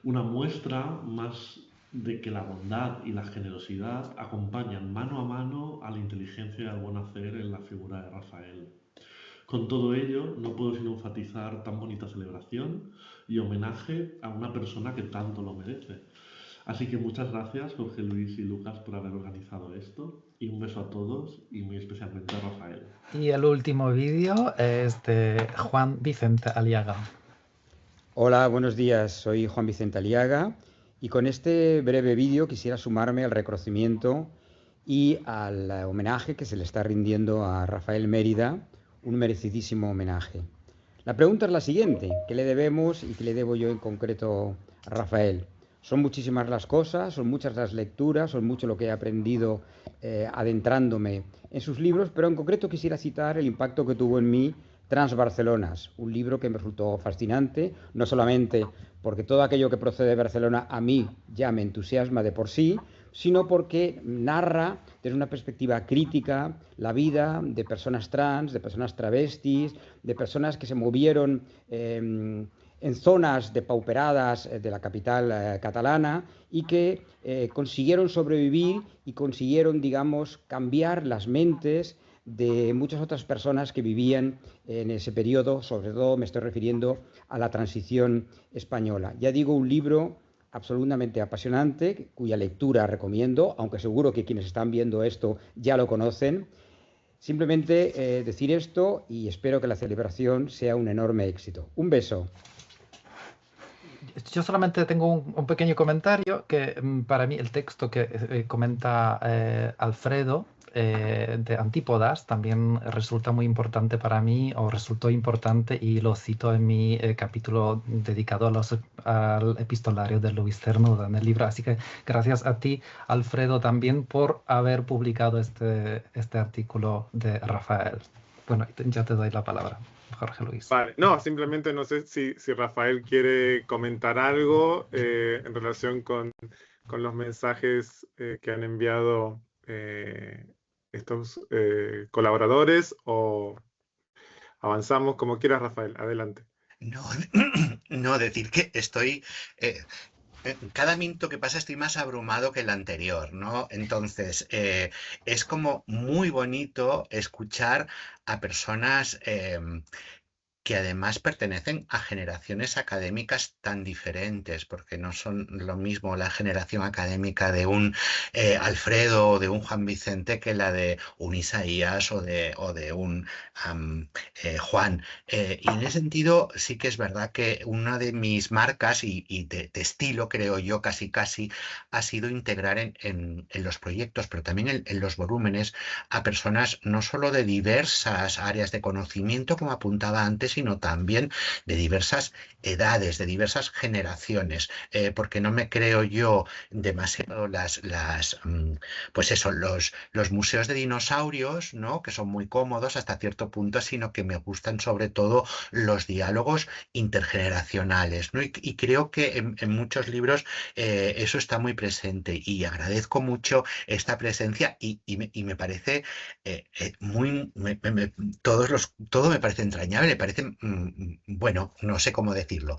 [SPEAKER 6] Una muestra más de que la bondad y la generosidad acompañan mano a mano a la inteligencia y al buen hacer en la figura de Rafael. Con todo ello, no puedo sino enfatizar tan bonita celebración y homenaje a una persona que tanto lo merece. Así que muchas gracias, Jorge Luis y Lucas, por haber organizado esto, y un beso a todos y muy especialmente a Rafael.
[SPEAKER 2] Y el último vídeo es de Juan Vicente Aliaga.
[SPEAKER 7] Hola, buenos días. Soy Juan Vicente Aliaga y con este breve vídeo quisiera sumarme al reconocimiento y al homenaje que se le está rindiendo a Rafael Mérida, un merecidísimo homenaje. La pregunta es la siguiente: ¿qué le debemos y qué le debo yo en concreto a Rafael? Son muchísimas las cosas, son muchas las lecturas, son mucho lo que he aprendido adentrándome en sus libros, pero en concreto quisiera citar el impacto que tuvo en mí Transbarcelonas, un libro que me resultó fascinante, no solamente porque todo aquello que procede de Barcelona a mí ya me entusiasma de por sí, sino porque narra desde una perspectiva crítica la vida de personas trans, de personas travestis, de personas que se movieron en zonas depauperadas de la capital catalana y que consiguieron sobrevivir y consiguieron, digamos, cambiar las mentes de muchas otras personas que vivían en ese periodo. Sobre todo me estoy refiriendo a la transición española. Ya digo, un libro absolutamente apasionante, cuya lectura recomiendo, aunque seguro que quienes están viendo esto ya lo conocen. Simplemente decir esto y espero que la celebración sea un enorme éxito. Un beso.
[SPEAKER 2] Yo solamente tengo un pequeño comentario que para mí el texto que comenta Alfredo de Antípodas también resulta muy importante para mí, o resultó importante, y lo cito en mi capítulo dedicado al epistolario de Luis Cernuda en el libro. Así que gracias a ti, Alfredo, también por haber publicado este artículo de Rafael. Bueno, ya te doy la palabra, Jorge Luis.
[SPEAKER 1] Vale, no, simplemente no sé si Rafael quiere comentar algo en relación con los mensajes que han enviado estos colaboradores, o avanzamos como quieras, Rafael, adelante.
[SPEAKER 3] No, decir que estoy... cada minuto que pasa estoy más abrumado que el anterior, ¿no? Entonces, es como muy bonito escuchar a personas que además pertenecen a generaciones académicas tan diferentes, porque no son lo mismo la generación académica de un Alfredo o de un Juan Vicente que la de un Isaías o de un Juan. Y en ese sentido sí que es verdad que una de mis marcas y de estilo, creo yo, casi ha sido integrar en los proyectos, pero también en los volúmenes, a personas no solo de diversas áreas de conocimiento, como apuntaba antes, sino también de diversas edades, de diversas generaciones, porque no me creo yo demasiado pues eso, los museos de dinosaurios, ¿no?, que son muy cómodos hasta cierto punto, sino que me gustan sobre todo los diálogos intergeneracionales, ¿no? Y creo que en muchos libros eso está muy presente, y agradezco mucho esta presencia, y me parece todo me parece entrañable, me parece, bueno, no sé cómo decirlo,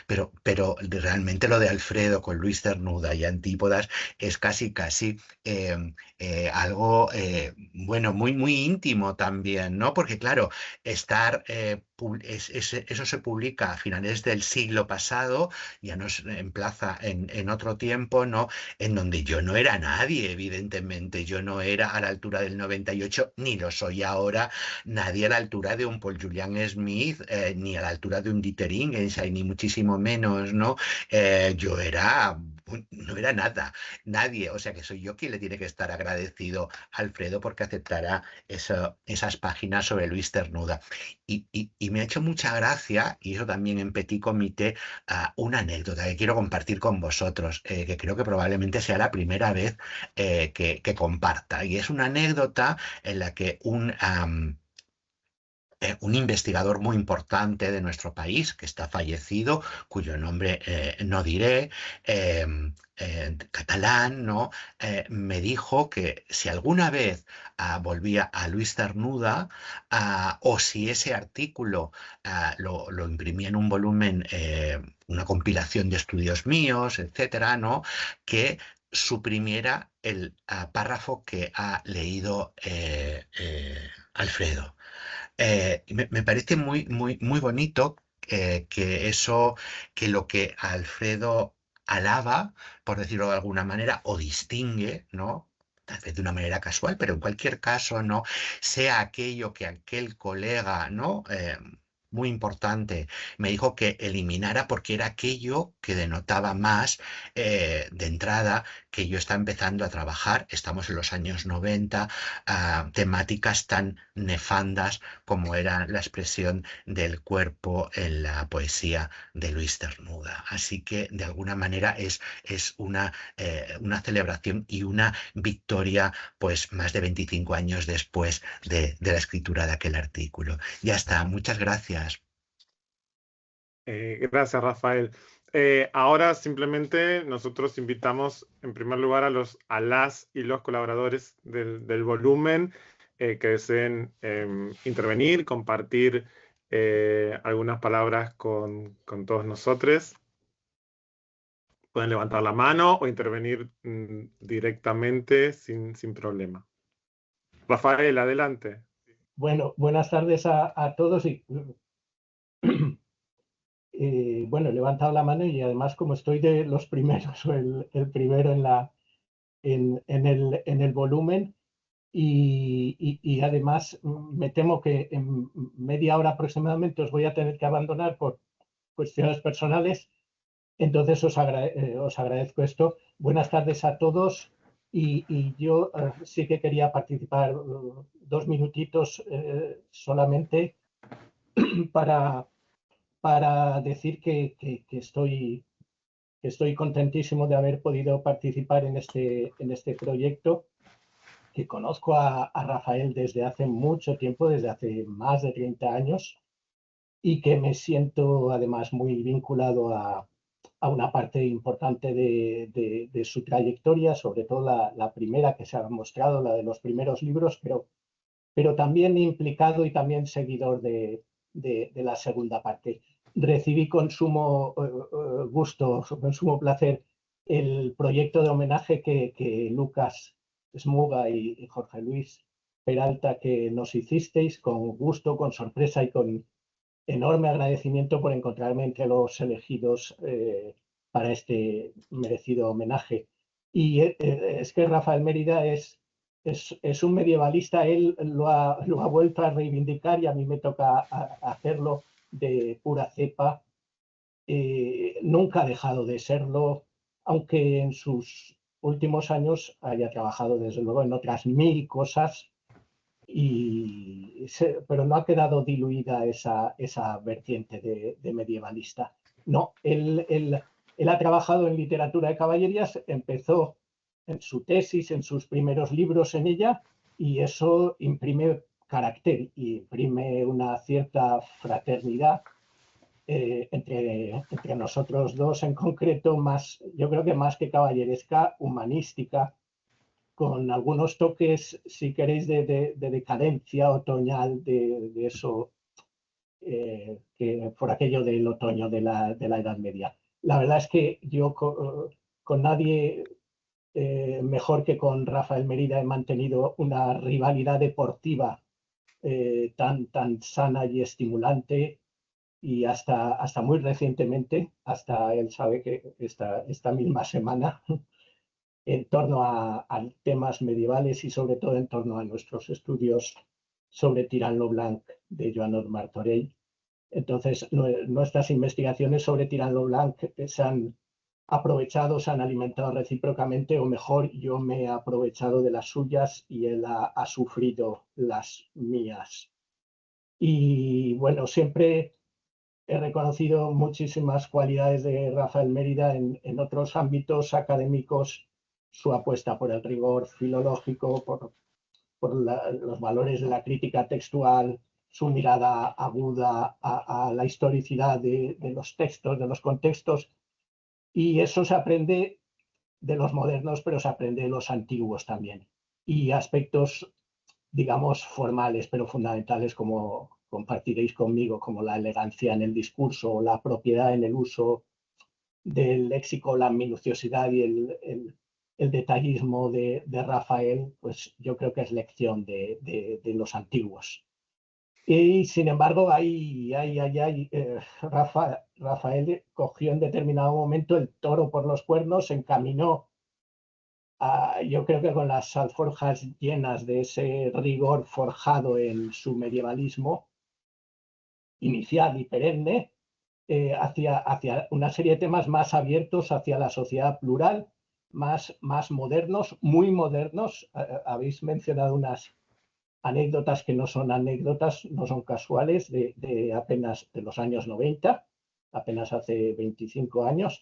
[SPEAKER 3] pero realmente lo de Alfredo con Luis Cernuda y Antípodas es casi algo, bueno, muy íntimo también, ¿no? Porque claro, eso se publica a finales del siglo pasado, ya nos emplaza en otro tiempo, ¿no?, en donde yo no era nadie, evidentemente. Yo no era a la altura del 98, ni lo soy ahora, nadie a la altura de un Paul Julian Smith, ni a la altura de un Dieter Ingenscheid, ni muchísimo menos, ¿no? No era nada, nadie. O sea que soy yo quien le tiene que estar agradecido a Alfredo porque aceptará esas páginas sobre Luis Cernuda. Y me ha hecho mucha gracia, y eso también en Petit Comité, una anécdota que quiero compartir con vosotros, que creo que probablemente sea la primera vez que comparta. Y es una anécdota en la que un investigador muy importante de nuestro país, que está fallecido, cuyo nombre no diré, catalán, ¿no? Me dijo que si alguna vez volvía a Luis Cernuda, o si ese artículo lo imprimía en un volumen, una compilación de estudios míos, etcétera, ¿no? Que suprimiera el párrafo que ha leído Alfredo. Me parece muy bonito que lo que Alfredo alaba, por decirlo de alguna manera, o distingue, ¿no? Tal vez de una manera casual, pero en cualquier caso, ¿no? Sea aquello que aquel colega, ¿no? Muy importante, me dijo que eliminara porque era aquello que denotaba más de entrada que yo estaba empezando a trabajar, estamos en los años 90, temáticas tan nefandas como era la expresión del cuerpo en la poesía de Luis Cernuda. Así que de alguna manera es una celebración y una victoria, pues más de 25 años después de la escritura de aquel artículo. Ya está, muchas gracias.
[SPEAKER 1] Gracias, Rafael. Ahora simplemente nosotros invitamos en primer lugar a las y los colaboradores del volumen que deseen intervenir, compartir algunas palabras con todos nosotros. Pueden levantar la mano o intervenir directamente sin problema. Rafael, adelante.
[SPEAKER 8] Bueno, buenas tardes a todos. Bueno, he levantado la mano y además como estoy de los primeros o el primero en el volumen y además me temo que en media hora aproximadamente os voy a tener que abandonar por cuestiones personales, entonces os agradezco esto. Buenas tardes a todos y yo sí que quería participar 2 minutitos solamente para decir que estoy contentísimo de haber podido participar en este proyecto, que conozco a Rafael desde hace mucho tiempo, desde hace más de 30 años, y que me siento además muy vinculado a una parte importante de su trayectoria, sobre todo la primera que se ha mostrado, la de los primeros libros, pero también implicado y también seguidor de la segunda parte. Recibí con sumo gusto, con sumo placer, el proyecto de homenaje que Lucas Smuga y Jorge Luis Peralta que nos hicisteis, con gusto, con sorpresa y con enorme agradecimiento por encontrarme entre los elegidos para este merecido homenaje. Y es que Rafael Mérida es un medievalista, él lo ha vuelto a reivindicar y a mí me toca hacerlo de pura cepa. Nunca ha dejado de serlo, aunque en sus últimos años haya trabajado desde luego en otras 1000 cosas, pero no ha quedado diluida esa vertiente de medievalista. No, él ha trabajado en literatura de caballerías, empezó en su tesis, en sus primeros libros en ella, y eso imprime carácter y imprime una cierta fraternidad entre nosotros dos en concreto, yo creo que más que caballeresca, humanística, con algunos toques, si queréis, de decadencia otoñal, de eso, que por aquello del otoño de la Edad Media. La verdad es que yo con nadie mejor que con Rafael Mérida he mantenido una rivalidad deportiva tan sana y estimulante, y hasta muy recientemente, hasta él sabe que esta misma semana, en torno a temas medievales y sobre todo en torno a nuestros estudios sobre Tirant lo Blanc de Joan Martorell. Entonces, nuestras investigaciones sobre Tirant lo Blanc se han aprovechado, se han alimentado recíprocamente, o mejor, yo me he aprovechado de las suyas y él ha sufrido las mías. Y bueno, siempre he reconocido muchísimas cualidades de Rafael Mérida en otros ámbitos académicos, su apuesta por el rigor filológico, por los valores de la crítica textual, su mirada aguda a la historicidad de los textos, de los contextos, y eso se aprende de los modernos, pero se aprende de los antiguos también. Y aspectos, digamos, formales, pero fundamentales, como compartiréis conmigo, como la elegancia en el discurso, la propiedad en el uso del léxico, la minuciosidad y el detallismo de Rafael, pues yo creo que es lección de los antiguos. Y sin embargo, Rafael cogió en determinado momento el toro por los cuernos, se encaminó yo creo que con las alforjas llenas de ese rigor forjado en su medievalismo inicial y perenne, hacia una serie de temas más abiertos, hacia la sociedad plural, más modernos, muy modernos. Habéis mencionado unas anécdotas que no son anécdotas, no son casuales, de apenas de los años 90, apenas hace 25 años,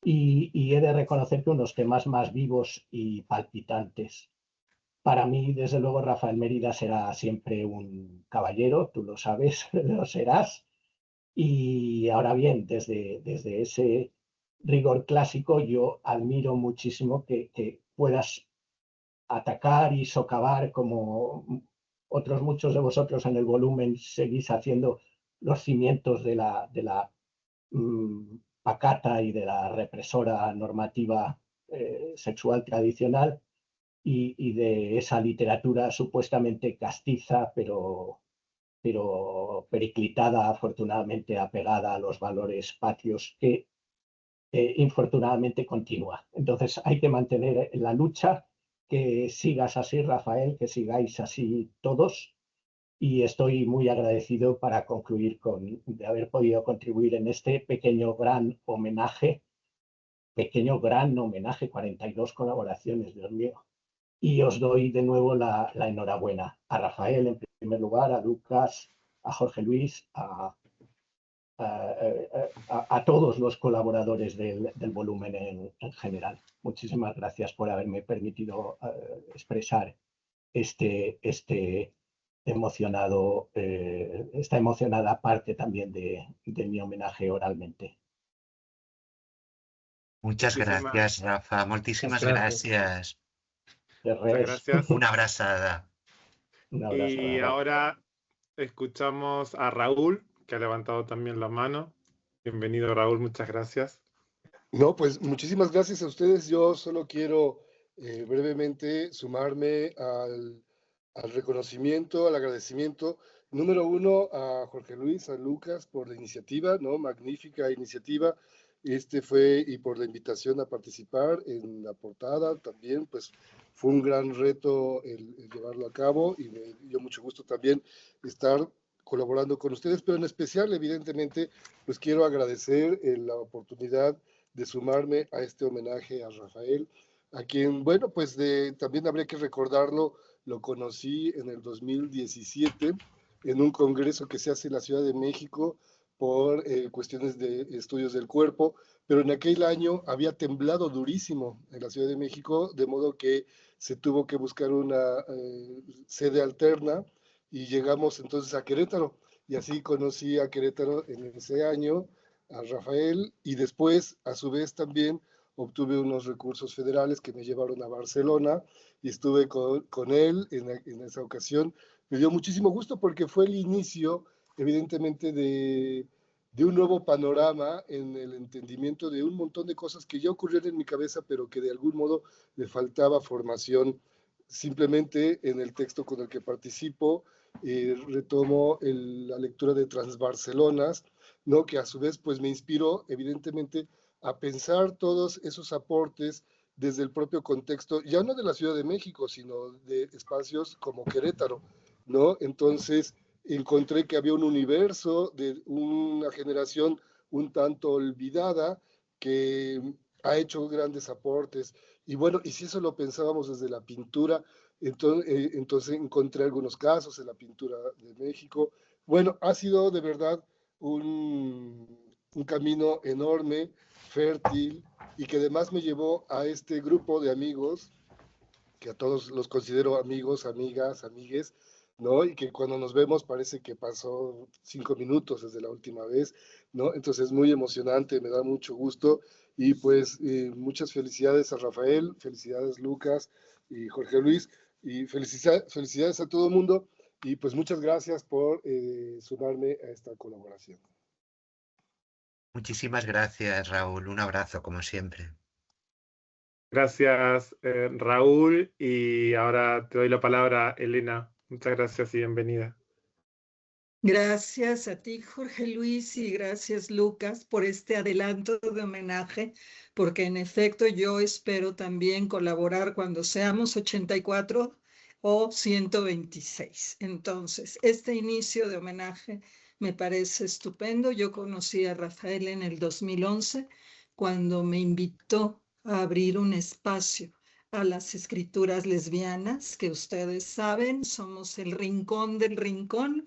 [SPEAKER 8] y he de reconocer que unos temas más vivos y palpitantes. Para mí, desde luego, Rafael Mérida será siempre un caballero, tú lo sabes, lo serás. Y ahora bien, desde ese rigor clásico, yo admiro muchísimo que puedas atacar y socavar, como otros muchos de vosotros en el volumen seguís haciendo, los cimientos de la pacata y de la represora normativa sexual tradicional y de esa literatura supuestamente castiza, pero periclitada, afortunadamente apegada a los valores patrios, que infortunadamente continúa. Entonces hay que mantener la lucha, que sigas así, Rafael, que sigáis así todos, y estoy muy agradecido para concluir de haber podido contribuir en este gran homenaje, 42 colaboraciones, Dios mío. Y os doy de nuevo la enhorabuena a Rafael en primer lugar, a Lucas, a Jorge Luis, a todos los colaboradores del volumen en general. Muchísimas gracias por haberme permitido expresar esta emocionada parte también de mi homenaje oralmente.
[SPEAKER 3] Muchas gracias, Rafa. Muchísimas gracias.
[SPEAKER 1] Muchas gracias.
[SPEAKER 3] Una abrazada.
[SPEAKER 1] Y ahora escuchamos a Raúl, que ha levantado también la mano. Bienvenido, Raúl, muchas gracias.
[SPEAKER 9] No, pues muchísimas gracias a ustedes. Yo solo quiero brevemente sumarme al reconocimiento, al agradecimiento. Número uno, a Jorge Luis, a Lucas, por la iniciativa, ¿no? Magnífica iniciativa. Y por la invitación a participar en la portada también, pues fue un gran reto el llevarlo a cabo y me dio mucho gusto también estar colaborando con ustedes, pero en especial, evidentemente, pues quiero agradecer la oportunidad de sumarme a este homenaje a Rafael, a quien, bueno, pues también habría que recordarlo, lo conocí en el 2017 en un congreso que se hace en la Ciudad de México por cuestiones de estudios del cuerpo, pero en aquel año había temblado durísimo en la Ciudad de México, de modo que se tuvo que buscar una sede alterna y llegamos entonces a Querétaro, y así conocí a Querétaro en ese año, a Rafael, y después, a su vez, también obtuve unos recursos federales que me llevaron a Barcelona y estuve con él en esa ocasión. Me dio muchísimo gusto porque fue el inicio, evidentemente, de un nuevo panorama en el entendimiento de un montón de cosas que ya ocurrieron en mi cabeza, pero que de algún modo le faltaba formación. Simplemente en el texto con el que participo, retomo la lectura de Transbarcelonas, ¿no? Que a su vez pues me inspiró evidentemente a pensar todos esos aportes desde el propio contexto, ya no de la Ciudad de México, sino de espacios como Querétaro, ¿no? Entonces encontré que había un universo de una generación un tanto olvidada que ha hecho grandes aportes. Y bueno, y si eso lo pensábamos desde la pintura, entonces encontré algunos casos en la pintura de México. Bueno, ha sido de verdad un camino enorme, fértil, y que además me llevó a este grupo de amigos, que a todos los considero amigos, amigas, amigues, ¿no? Y que cuando nos vemos parece que pasó 5 minutos desde la última vez, ¿no? Entonces es muy emocionante, me da mucho gusto y pues muchas felicidades a Rafael, felicidades Lucas y Jorge Luis y felicidades a todo el mundo y pues muchas gracias por sumarme a esta colaboración.
[SPEAKER 3] Muchísimas gracias, Raúl. Un abrazo, como siempre.
[SPEAKER 1] Gracias, Raúl. Y ahora te doy la palabra, Elena. Muchas gracias y bienvenida.
[SPEAKER 10] Gracias a ti, Jorge Luis, y gracias, Lucas, por este adelanto de homenaje, porque en efecto yo espero también colaborar cuando seamos 84 o 126. Entonces, este inicio de homenaje me parece estupendo. Yo conocí a Rafael en el 2011, cuando me invitó a abrir un espacio a las escrituras lesbianas, que ustedes saben, somos el rincón del rincón.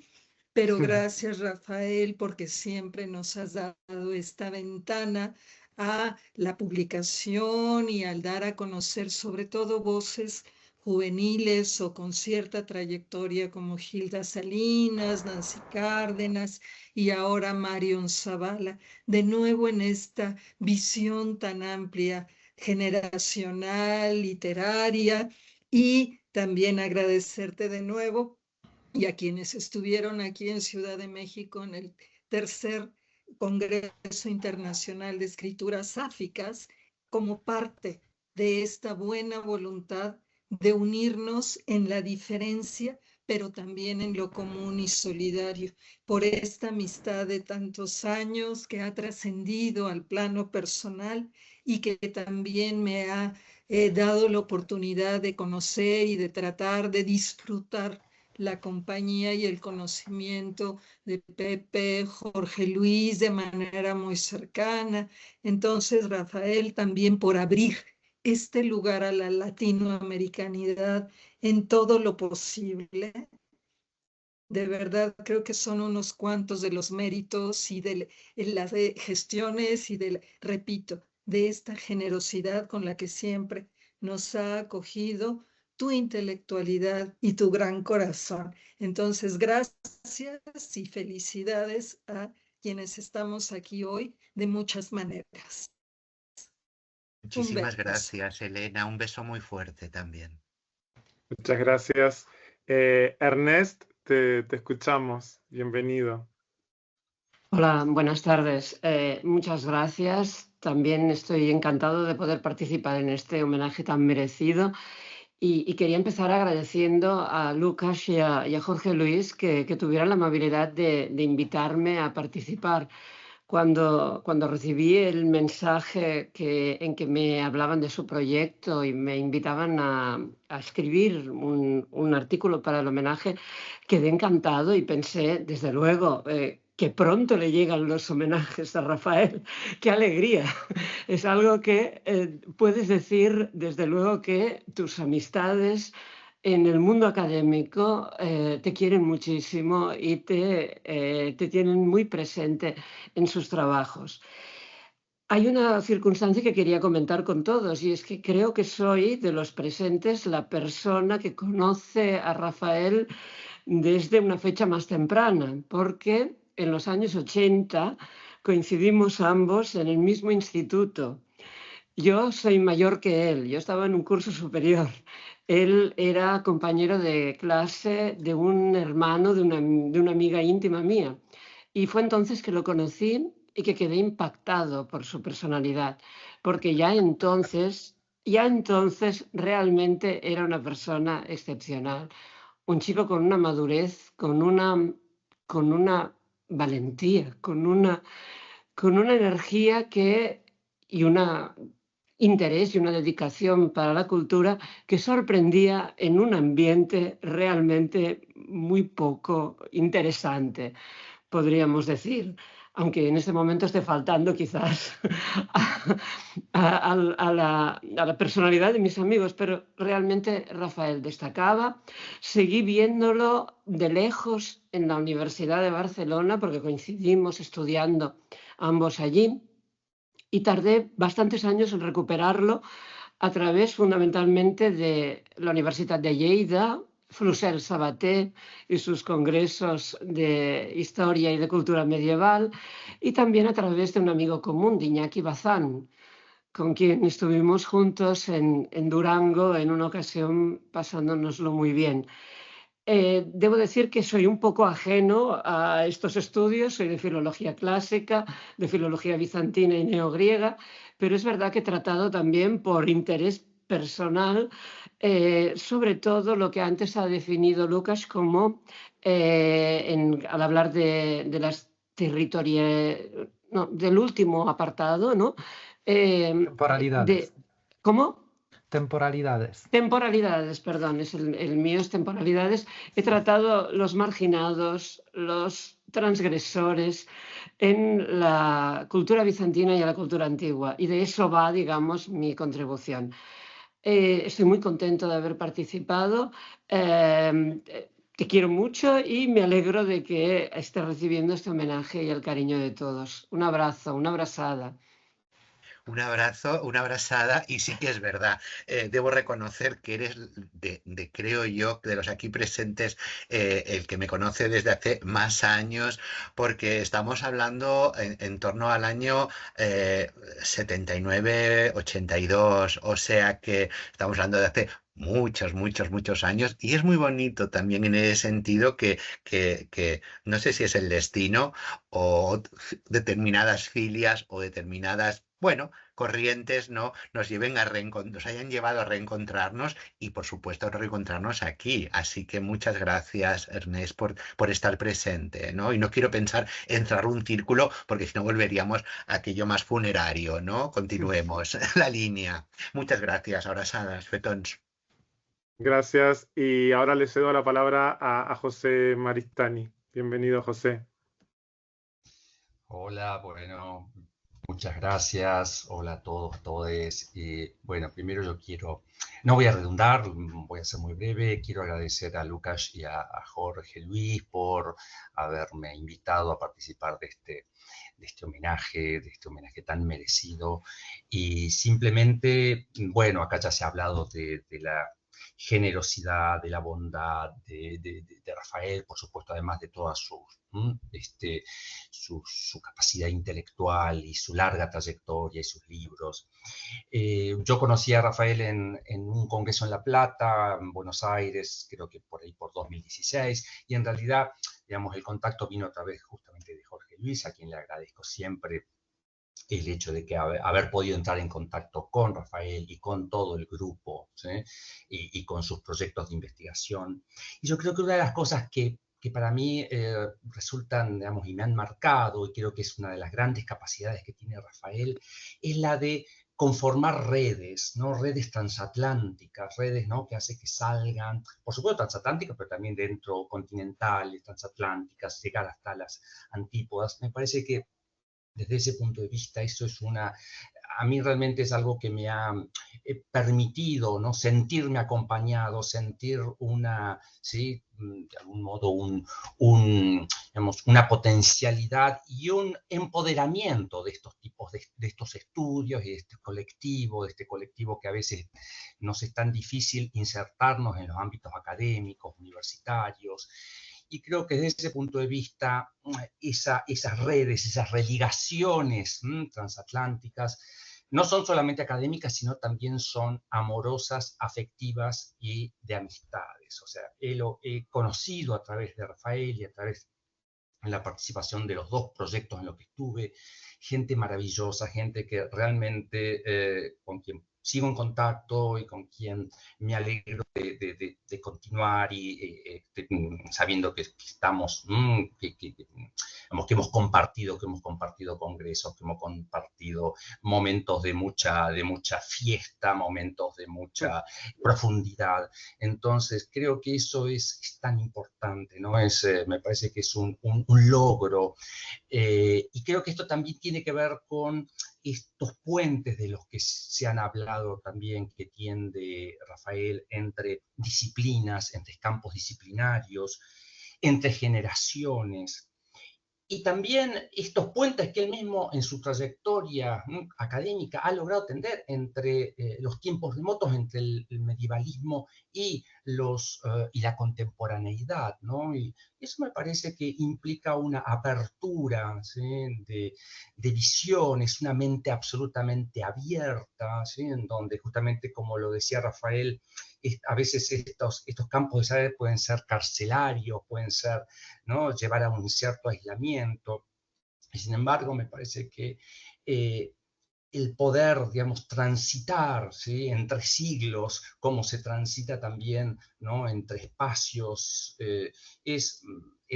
[SPEAKER 10] Pero gracias, Rafael, porque siempre nos has dado esta ventana a la publicación y al dar a conocer sobre todo voces juveniles o con cierta trayectoria como Gilda Salinas, Nancy Cárdenas y ahora Marion Zavala, de nuevo en esta visión tan amplia, generacional, literaria, y también agradecerte de nuevo y a quienes estuvieron aquí en Ciudad de México en el tercer Congreso Internacional de Escrituras Sáficas, como parte de esta buena voluntad de unirnos en la diferencia, pero también en lo común y solidario, por esta amistad de tantos años que ha trascendido al plano personal y que también me ha dado la oportunidad de conocer y de tratar de disfrutar la compañía y el conocimiento de Pepe, Jorge Luis de manera muy cercana. Entonces, Rafael, también por abrir este lugar a la latinoamericanidad en todo lo posible. De verdad, creo que son unos cuantos de los méritos y de las gestiones y repito, de esta generosidad con la que siempre nos ha acogido tu intelectualidad y tu gran corazón. Entonces, gracias y felicidades a quienes estamos aquí hoy de muchas maneras.
[SPEAKER 3] Muchísimas gracias, Elena. Un beso muy fuerte también.
[SPEAKER 1] Muchas gracias. Ernest, te escuchamos. Bienvenido.
[SPEAKER 11] Hola, buenas tardes. Muchas gracias. También estoy encantado de poder participar en este homenaje tan merecido. Y quería empezar agradeciendo a Lucas y a Jorge Luis que tuvieran la amabilidad de invitarme a participar. Cuando recibí el mensaje en que me hablaban de su proyecto y me invitaban a escribir un artículo para el homenaje, quedé encantado y pensé, desde luego, que pronto le llegan los homenajes a Rafael. ¡Qué alegría! Es algo que puedes decir, desde luego, que tus amistades en el mundo académico te quieren muchísimo y te tienen muy presente en sus trabajos. Hay una circunstancia que quería comentar con todos y es que creo que soy de los presentes la persona que conoce a Rafael desde una fecha más temprana, porque en los años 80 coincidimos ambos en el mismo instituto. Yo soy mayor que él, yo estaba en un curso superior. Él era compañero de clase de un hermano de una amiga íntima mía. Y fue entonces que lo conocí y que quedé impactado por su personalidad, porque ya entonces realmente era una persona excepcional. Un chico con una madurez, con una valentía, con una energía y un interés y una dedicación para la cultura que sorprendía en un ambiente realmente muy poco interesante, podríamos decir, aunque en este momento esté faltando quizás a la personalidad de mis amigos, pero realmente Rafael destacaba. Seguí viéndolo de lejos en la Universidad de Barcelona porque coincidimos estudiando ambos allí y tardé bastantes años en recuperarlo a través fundamentalmente de la Universidad de Lleida, Flusel Sabaté y sus congresos de historia y de cultura medieval, y también a través de un amigo común, de Iñaki Bazán, con quien estuvimos juntos en Durango en una ocasión pasándonoslo muy bien. Debo decir que soy un poco ajeno a estos estudios, soy de filología clásica, de filología bizantina y neogriega, pero es verdad que he tratado también por interés personal, sobre todo lo que antes ha definido Lucas como, al hablar de las no, del último apartado, ¿no?
[SPEAKER 2] Temporalidades.
[SPEAKER 11] ¿Cómo?
[SPEAKER 2] Temporalidades.
[SPEAKER 11] Temporalidades, perdón, el mío es temporalidades. He tratado los marginados, los transgresores en la cultura bizantina y en la cultura antigua, y de eso va, digamos, mi contribución. Estoy muy contento de haber participado. Te quiero mucho y me alegro de que estés recibiendo este homenaje y el cariño de todos. Un abrazo, una abrazada.
[SPEAKER 3] Un abrazo, una abrazada, y sí que es verdad, debo reconocer que eres creo yo, de los aquí presentes, el que me conoce desde hace más años, porque estamos hablando en torno al año 79, 82, o sea que estamos hablando de hace muchos años, y es muy bonito también en ese sentido que no sé si es el destino o determinadas filias o determinadas, bueno, corrientes, ¿no?, nos hayan llevado a reencontrarnos, y por supuesto a reencontrarnos aquí. Así que muchas gracias, Ernest, por estar presente, ¿no? Y no quiero pensar en cerrar un círculo, porque si no volveríamos a aquello más funerario, ¿no? Continuemos la línea. Muchas gracias, abrazadas, fetons.
[SPEAKER 1] Gracias. Y ahora le cedo la palabra a José Maristani. Bienvenido, José.
[SPEAKER 12] Hola, bueno, muchas gracias. Hola a todos, todes. Bueno, primero yo no voy a redundar, voy a ser muy breve. Quiero agradecer a Lucas y a Jorge Luis por haberme invitado a participar de este homenaje tan merecido. Y simplemente, bueno, acá ya se ha hablado de la generosidad, de la bondad de Rafael, por supuesto, además de toda su capacidad intelectual y su larga trayectoria y sus libros. Yo conocí a Rafael en un congreso en La Plata, en Buenos Aires, creo que por ahí por 2016, y en realidad, digamos, el contacto vino a través justamente de Jorge Luis, a quien le agradezco siempre el hecho de que haber podido entrar en contacto con Rafael y con todo el grupo, ¿sí? y con sus proyectos de investigación. Y yo creo que una de las cosas que para mí resultan, digamos, y me han marcado, y creo que es una de las grandes capacidades que tiene Rafael, es la de conformar redes, ¿no? Redes transatlánticas, redes, ¿no?, que hace que salgan, por supuesto transatlánticas, pero también dentro continentales, transatlánticas, llegar hasta las antípodas. Me parece que desde ese punto de vista, eso es a mí realmente es algo que me ha permitido, ¿no?, sentirme acompañado, sentir ¿sí?, de algún modo digamos, una potencialidad y un empoderamiento de estos tipos de estos estudios y de este colectivo que a veces nos es tan difícil insertarnos en los ámbitos académicos, universitarios. Y creo que desde ese punto de vista, esas redes, esas religaciones transatlánticas, no son solamente académicas, sino también son amorosas, afectivas y de amistades. O sea, lo he conocido a través de Rafael y a través de la participación de los dos proyectos en los que estuve, gente maravillosa, gente que realmente con quien sigo en contacto y con quien me alegro de continuar, y sabiendo que estamos, que hemos compartido congresos, que hemos compartido momentos de mucha fiesta, momentos de mucha profundidad. Entonces, creo que eso es tan importante, ¿no? Me parece que es un logro. Y creo que esto también tiene que ver con estos puentes de los que se han hablado también, que tiende Rafael entre disciplinas, entre campos disciplinarios, entre generaciones. y también estos puentes que él mismo en su trayectoria académica ha logrado tender entre los tiempos remotos, entre el medievalismo y, y la contemporaneidad, ¿no? Y eso me parece que implica una apertura, ¿sí?, de visiones, una mente absolutamente abierta, ¿sí?, en donde justamente, como lo decía Rafael, a veces estos campos de saber pueden ser carcelarios, pueden ser, ¿no?, llevar a un cierto aislamiento. Y sin embargo, me parece que el poder, digamos, transitar, ¿sí?, entre siglos, como se transita también, ¿no?, entre espacios, es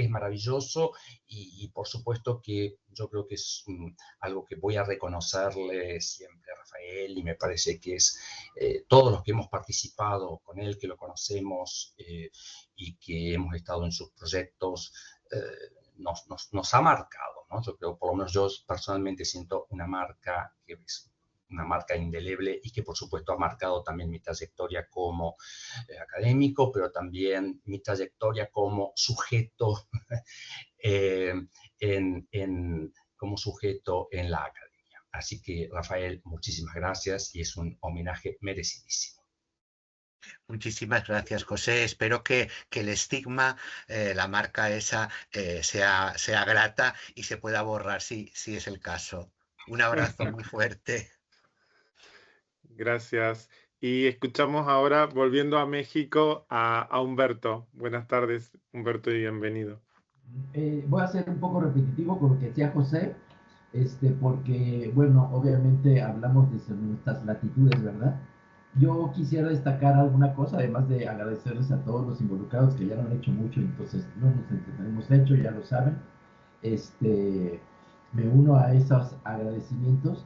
[SPEAKER 12] maravilloso y por supuesto que yo creo que es algo que voy a reconocerle siempre a Rafael, y me parece que es todos los que hemos participado con él, que lo conocemos y que hemos estado en sus proyectos, nos ha marcado, ¿no? Yo creo, por lo menos yo personalmente siento una marca que es una marca indeleble y que por supuesto ha marcado también mi trayectoria como académico, pero también mi trayectoria como sujeto, como sujeto en la academia. Así que, Rafael, muchísimas gracias y es un homenaje merecidísimo.
[SPEAKER 3] Muchísimas gracias, José. Espero que el estigma, la marca esa, sea grata y se pueda borrar si es el caso. Un abrazo muy fuerte.
[SPEAKER 1] Gracias. Y escuchamos ahora, volviendo a México, a Humberto. Buenas tardes, Humberto, y bienvenido.
[SPEAKER 13] Voy a ser un poco repetitivo con lo que decía José, porque, bueno, obviamente hablamos de nuestras latitudes, ¿verdad? Yo quisiera destacar alguna cosa, además de agradecerles a todos los involucrados que ya lo han hecho mucho, entonces no nos entretenemos hecho, ya lo saben. Me uno a esos agradecimientos.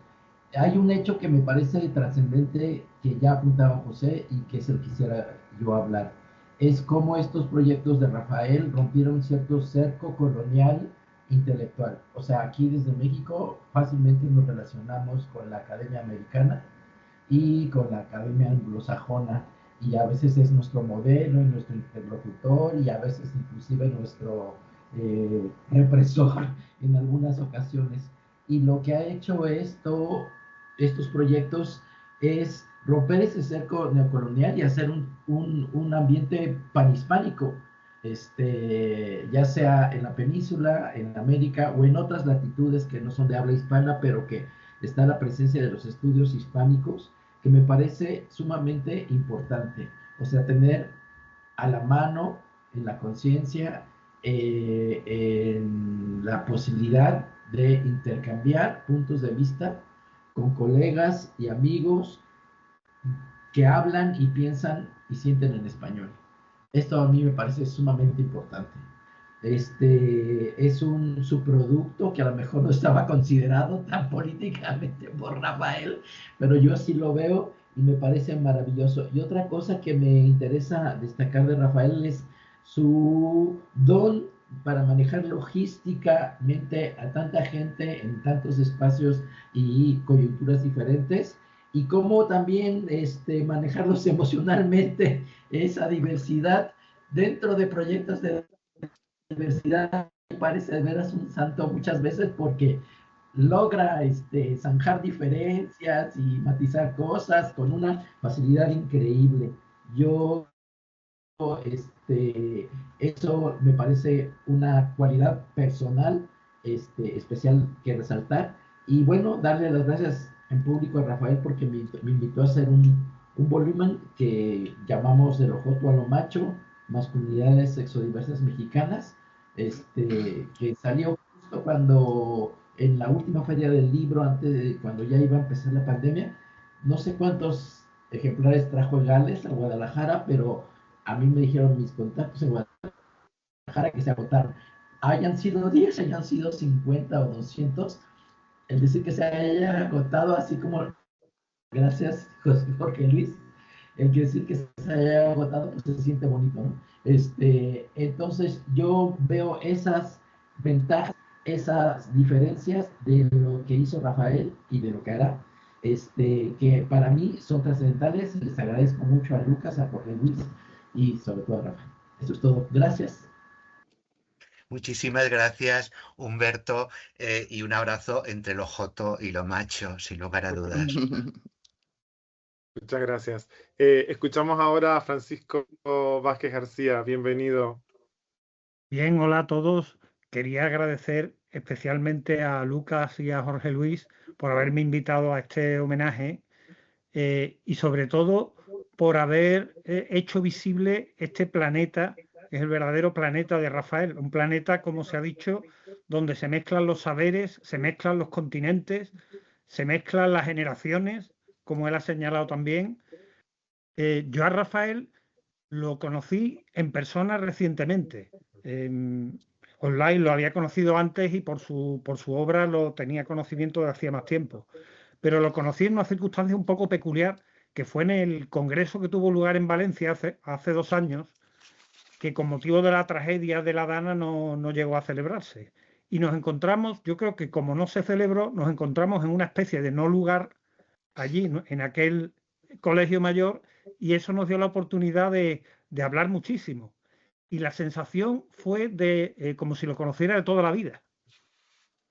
[SPEAKER 13] Hay un hecho que me parece trascendente, que ya apuntaba José y que es el que quisiera yo hablar. Es cómo estos proyectos de Rafael rompieron cierto cerco colonial intelectual. O sea, aquí desde México fácilmente nos relacionamos con la Academia Americana y con la Academia Anglosajona, y a veces es nuestro modelo y nuestro interlocutor y a veces inclusive nuestro represor en algunas ocasiones. Y lo que ha hecho estos proyectos es romper ese cerco neocolonial y hacer un ambiente panhispánico, ya sea en la península, en América o en otras latitudes que no son de habla hispana, pero que está la presencia de los estudios hispánicos, que me parece sumamente importante. O sea, tener a la mano, en la conciencia, en la posibilidad de intercambiar puntos de vista con colegas y amigos que hablan y piensan y sienten en español. Esto a mí me parece sumamente importante. Es un subproducto que a lo mejor no estaba considerado tan políticamente por Rafael, pero yo sí lo veo y me parece maravilloso. Y otra cosa que me interesa destacar de Rafael es su don para manejar logísticamente a tanta gente en tantos espacios y coyunturas diferentes, y cómo también manejarlos emocionalmente, esa diversidad dentro de proyectos de diversidad. Parece de veras un santo muchas veces porque logra zanjar diferencias y matizar cosas con una facilidad increíble. Eso me parece una cualidad personal especial que resaltar. Y bueno, darle las gracias en público a Rafael porque me invitó a hacer un volumen que llamamos De lo joto a lo macho, masculinidades sexodiversas mexicanas, que salió justo cuando en la última feria del libro, cuando ya iba a empezar la pandemia. No sé cuántos ejemplares trajo Gales a Guadalajara, pero a mí me dijeron mis contactos en Guadalajara que se agotaron. Hayan sido 10, hayan sido 50 o 200, el decir que se haya agotado así como, gracias Jorge Luis, el que decir que se haya agotado, pues se siente bonito, ¿no? Entonces yo veo esas ventajas, esas diferencias de lo que hizo Rafael y de lo que hará, que para mí son trascendentales. Les agradezco mucho a Lucas, a Jorge Luis y sobre todo a Rafael. Eso es todo. Gracias.
[SPEAKER 3] Muchísimas gracias, Humberto, y un abrazo entre lo joto y lo macho, sin lugar a dudas.
[SPEAKER 1] Muchas gracias. Escuchamos ahora a Francisco Vázquez García. Bienvenido.
[SPEAKER 14] Bien, hola a todos. Quería agradecer especialmente a Lucas y a Jorge Luis por haberme invitado a este homenaje y sobre todo por haber hecho visible este planeta, que es el verdadero planeta de Rafael. Un planeta, como se ha dicho, donde se mezclan los saberes, se mezclan los continentes, se mezclan las generaciones, como él ha señalado también. Yo a Rafael lo conocí en persona recientemente. Online lo había conocido antes y por su obra lo tenía conocimiento de hacía más tiempo. Pero lo conocí en una circunstancia un poco peculiar, que fue en el congreso que tuvo lugar en Valencia hace 2 años, que con motivo de la tragedia de la Dana no llegó a celebrarse. Y nos encontramos, yo creo que como no se celebró, nos encontramos en una especie de no lugar allí, ¿no?, en aquel colegio mayor, y eso nos dio la oportunidad de hablar muchísimo. Y la sensación fue de como si lo conociera de toda la vida.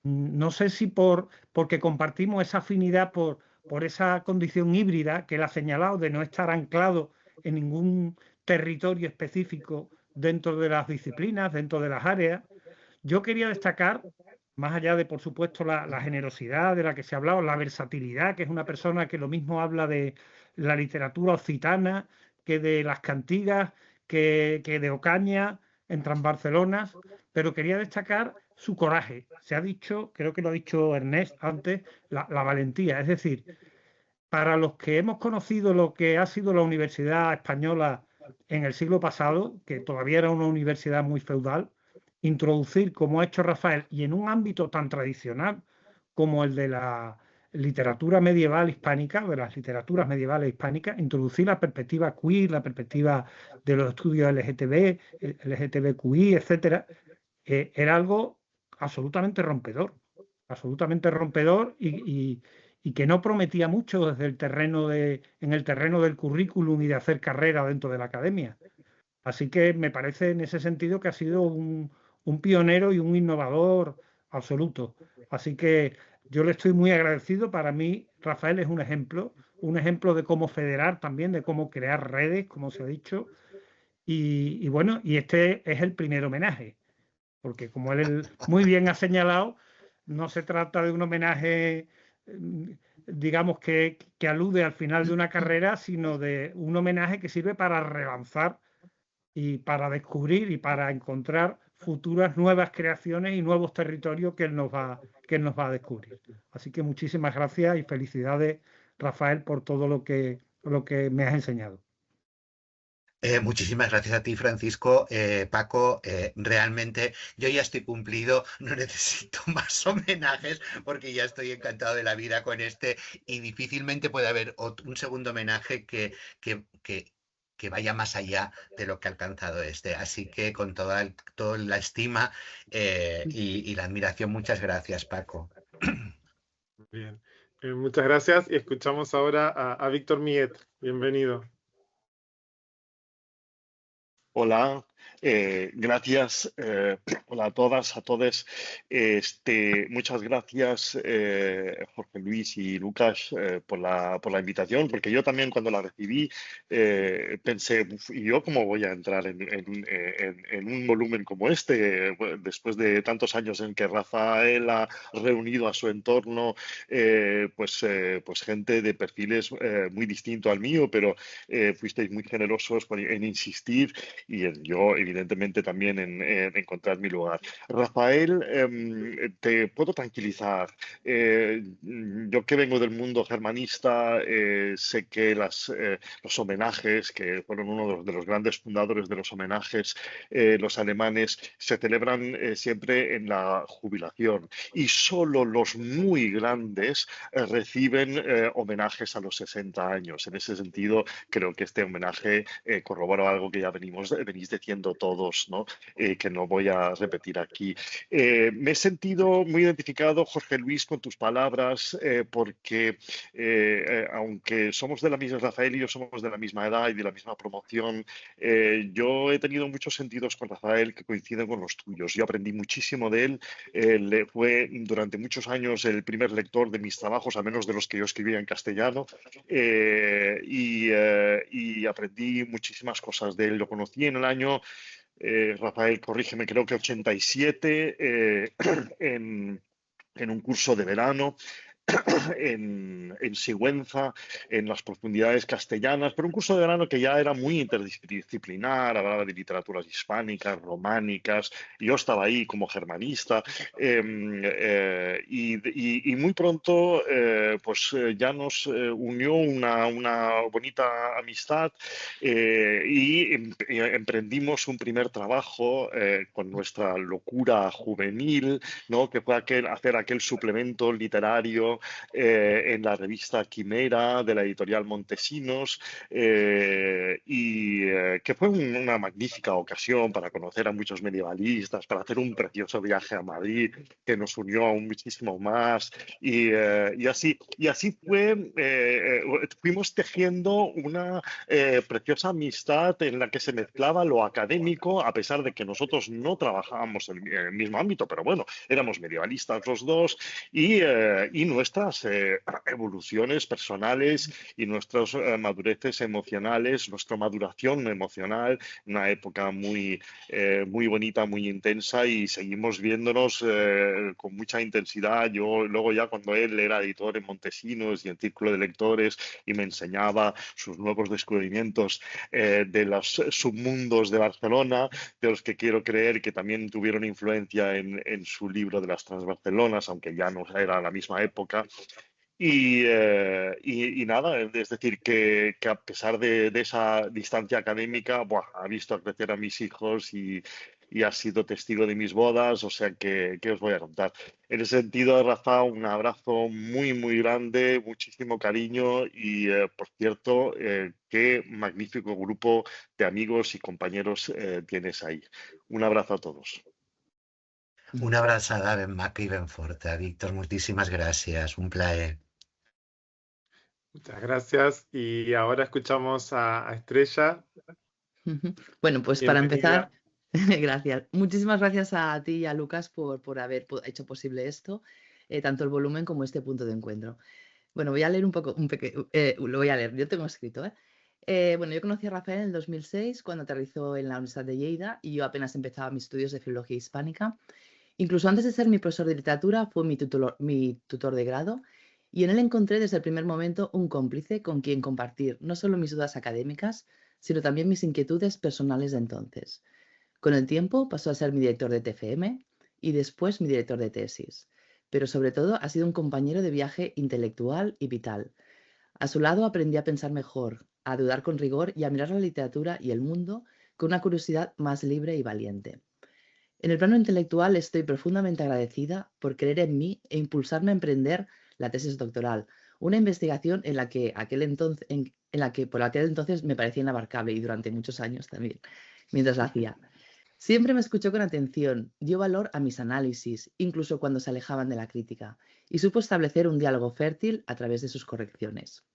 [SPEAKER 14] No sé si porque compartimos esa afinidad por esa condición híbrida que él ha señalado, de no estar anclado en ningún territorio específico dentro de las disciplinas, dentro de las áreas. Yo quería destacar, más allá de, por supuesto, la generosidad de la que se ha hablado, la versatilidad, que es una persona que lo mismo habla de la literatura occitana, que de las cantigas, que de Ocaña, en Transbarcelonas, pero quería destacar su coraje. Se ha dicho, creo que lo ha dicho Ernest antes, la valentía. Es decir, para los que hemos conocido lo que ha sido la Universidad Española en el siglo pasado, que todavía era una universidad muy feudal, introducir, como ha hecho Rafael, y en un ámbito tan tradicional como el de la literatura medieval hispánica, de las literaturas medievales hispánicas, introducir la perspectiva queer, la perspectiva de los estudios LGTB, LGTBQI, etcétera, era algo absolutamente rompedor y que no prometía mucho desde en el terreno del currículum y de hacer carrera dentro de la academia. Así que me parece en ese sentido que ha sido un pionero y un innovador absoluto. Así que yo le estoy muy agradecido. Para mí, Rafael es un ejemplo de cómo federar también, de cómo crear redes, como se ha dicho. Y bueno, y este es el primer homenaje, porque como él muy bien ha señalado, no se trata de un homenaje, digamos, que alude al final de una carrera, sino de un homenaje que sirve para relanzar y para descubrir y para encontrar futuras nuevas creaciones y nuevos territorios que él nos va a descubrir. Así que muchísimas gracias y felicidades, Rafael, por todo lo que me has enseñado.
[SPEAKER 3] Muchísimas gracias a ti, Francisco. Paco, realmente yo ya estoy cumplido, no necesito más homenajes porque ya estoy encantado de la vida con este y difícilmente puede haber un segundo homenaje que vaya más allá de lo que ha alcanzado este. Así que con toda la estima y la admiración, muchas gracias, Paco.
[SPEAKER 1] Bien, muchas gracias y escuchamos ahora a Víctor Millet. Bienvenido.
[SPEAKER 15] Hola, gracias. Hola a todas, a todos. Muchas gracias, Jorge Luis y Lucas, por la invitación, porque yo también cuando la recibí pensé, ¿y yo cómo voy a entrar en un volumen como este? Después de tantos años en que Rafael ha reunido a su entorno pues gente de perfiles muy distinto al mío, pero fuisteis muy generosos en insistir y yo, evidentemente, también en encontrar mi lugar. Rafael, te puedo tranquilizar. Yo que vengo del mundo germanista, sé que los homenajes, que fueron uno de los grandes fundadores de los homenajes, los alemanes, se celebran siempre en la jubilación y solo los muy grandes reciben homenajes a los 60 años. En ese sentido, creo que este homenaje corrobora algo que ya venís diciendo diciendo todos, ¿no? Que no voy a repetir aquí. Me he sentido muy identificado, Jorge Luis, con tus palabras, porque aunque somos de la misma, Rafael y yo somos de la misma edad y de la misma promoción, yo he tenido muchos sentidos con Rafael que coinciden con los tuyos. Yo aprendí muchísimo de él. Fue durante muchos años el primer lector de mis trabajos, al menos de los que yo escribía en castellano, y aprendí muchísimas cosas de él. Lo conocí en el año, Rafael, corrígeme, creo que 87, en un curso de verano en Sigüenza, en las profundidades castellanas, pero un curso de verano que ya era muy interdisciplinar, hablaba de literaturas hispánicas, románicas, yo estaba ahí como germanista, y muy pronto ya nos unió una bonita amistad, y emprendimos un primer trabajo con nuestra locura juvenil, ¿no? Que fue hacer aquel suplemento literario en la revista Quimera de la editorial Montesinos, que fue una magnífica ocasión para conocer a muchos medievalistas, para hacer un precioso viaje a Madrid que nos unió aún muchísimo más, y así fuimos tejiendo una preciosa amistad en la que se mezclaba lo académico, a pesar de que nosotros no trabajábamos en el mismo ámbito, pero bueno, éramos medievalistas los dos, y nuestras evoluciones personales y nuestras madureces emocionales, nuestra maduración emocional, una época muy bonita, muy intensa, y seguimos viéndonos con mucha intensidad. Yo luego, ya cuando él era editor en Montesinos y en Círculo de Lectores y me enseñaba sus nuevos descubrimientos de los submundos de Barcelona, de los que quiero creer que también tuvieron influencia en su libro de las Transbarcelonas, aunque ya no era la misma época. Y nada, es decir, que a pesar de esa distancia académica, ha visto crecer a mis hijos y ha sido testigo de mis bodas, o sea que os voy a contar. En ese sentido, Rafa, un abrazo muy, muy grande, muchísimo cariño y, por cierto, qué magnífico grupo de amigos y compañeros tienes ahí. Un abrazo a todos.
[SPEAKER 3] Una abrazada ben maca y ben forta, Víctor. Muchísimas gracias. Un placer.
[SPEAKER 1] Muchas gracias. Y ahora escuchamos a Estrella.
[SPEAKER 16] Bueno, pues para
[SPEAKER 1] Bienvenida.
[SPEAKER 16] empezar, gracias. Muchísimas gracias a ti y a Lucas por haber hecho posible esto, tanto el volumen como este punto de encuentro. Bueno, voy a leer lo voy a leer, yo tengo escrito, bueno, yo conocí a Rafael en el 2006 cuando aterrizó en la Universidad de Lleida y yo apenas empezaba mis estudios de filología hispánica. Incluso antes de ser mi profesor de literatura, fue mi tutor de grado, y en él encontré desde el primer momento un cómplice con quien compartir no solo mis dudas académicas, sino también mis inquietudes personales de entonces. Con el tiempo pasó a ser mi director de TFM y después mi director de tesis, pero sobre todo ha sido un compañero de viaje intelectual y vital. A su lado aprendí a pensar mejor, a dudar con rigor y a mirar la literatura y el mundo con una curiosidad más libre y valiente. En el plano intelectual estoy profundamente agradecida por creer en mí e impulsarme a emprender la tesis doctoral, una investigación en la que por aquel entonces me parecía inabarcable y durante muchos años también, mientras la hacía. Siempre me escuchó con atención, dio valor a mis análisis, incluso cuando se alejaban de la crítica, y supo establecer un diálogo fértil a través de sus correcciones.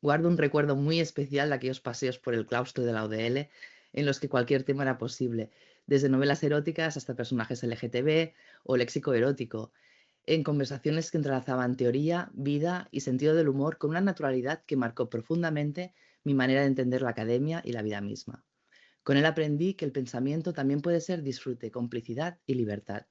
[SPEAKER 16] Guardo un recuerdo muy especial de aquellos paseos por el claustro de la UDL en los que cualquier tema era posible, desde novelas eróticas hasta personajes LGTB o léxico erótico, en conversaciones que entrelazaban teoría, vida y sentido del humor con una naturalidad que marcó profundamente mi manera de entender la academia y la vida misma. Con él aprendí que el pensamiento también puede ser disfrute, complicidad y libertad.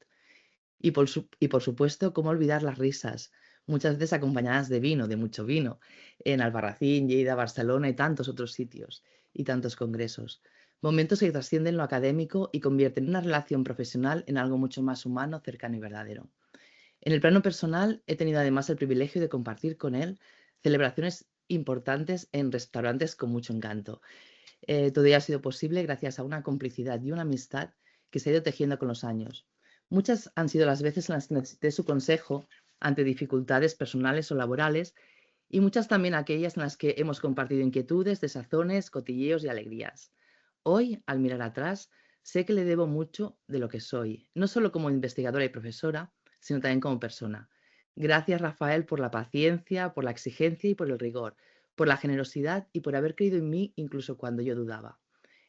[SPEAKER 16] Y por supuesto, cómo olvidar las risas, muchas veces acompañadas de vino, de mucho vino, en Albarracín, Lleida, Barcelona y tantos otros sitios y tantos congresos. Momentos que trascienden lo académico y convierten una relación profesional en algo mucho más humano, cercano y verdadero. En el plano personal, he tenido además el privilegio de compartir con él celebraciones importantes en restaurantes con mucho encanto. Todo ello ha sido posible gracias a una complicidad y una amistad que se ha ido tejiendo con los años. Muchas han sido las veces en las que necesité su consejo ante dificultades personales o laborales, y muchas también aquellas en las que hemos compartido inquietudes, desazones, cotilleos y alegrías. Hoy, al mirar atrás, sé que le debo mucho de lo que soy, no solo como investigadora y profesora, sino también como persona. Gracias, Rafael, por la paciencia, por la exigencia y por el rigor, por la generosidad y por haber creído en mí incluso cuando yo dudaba.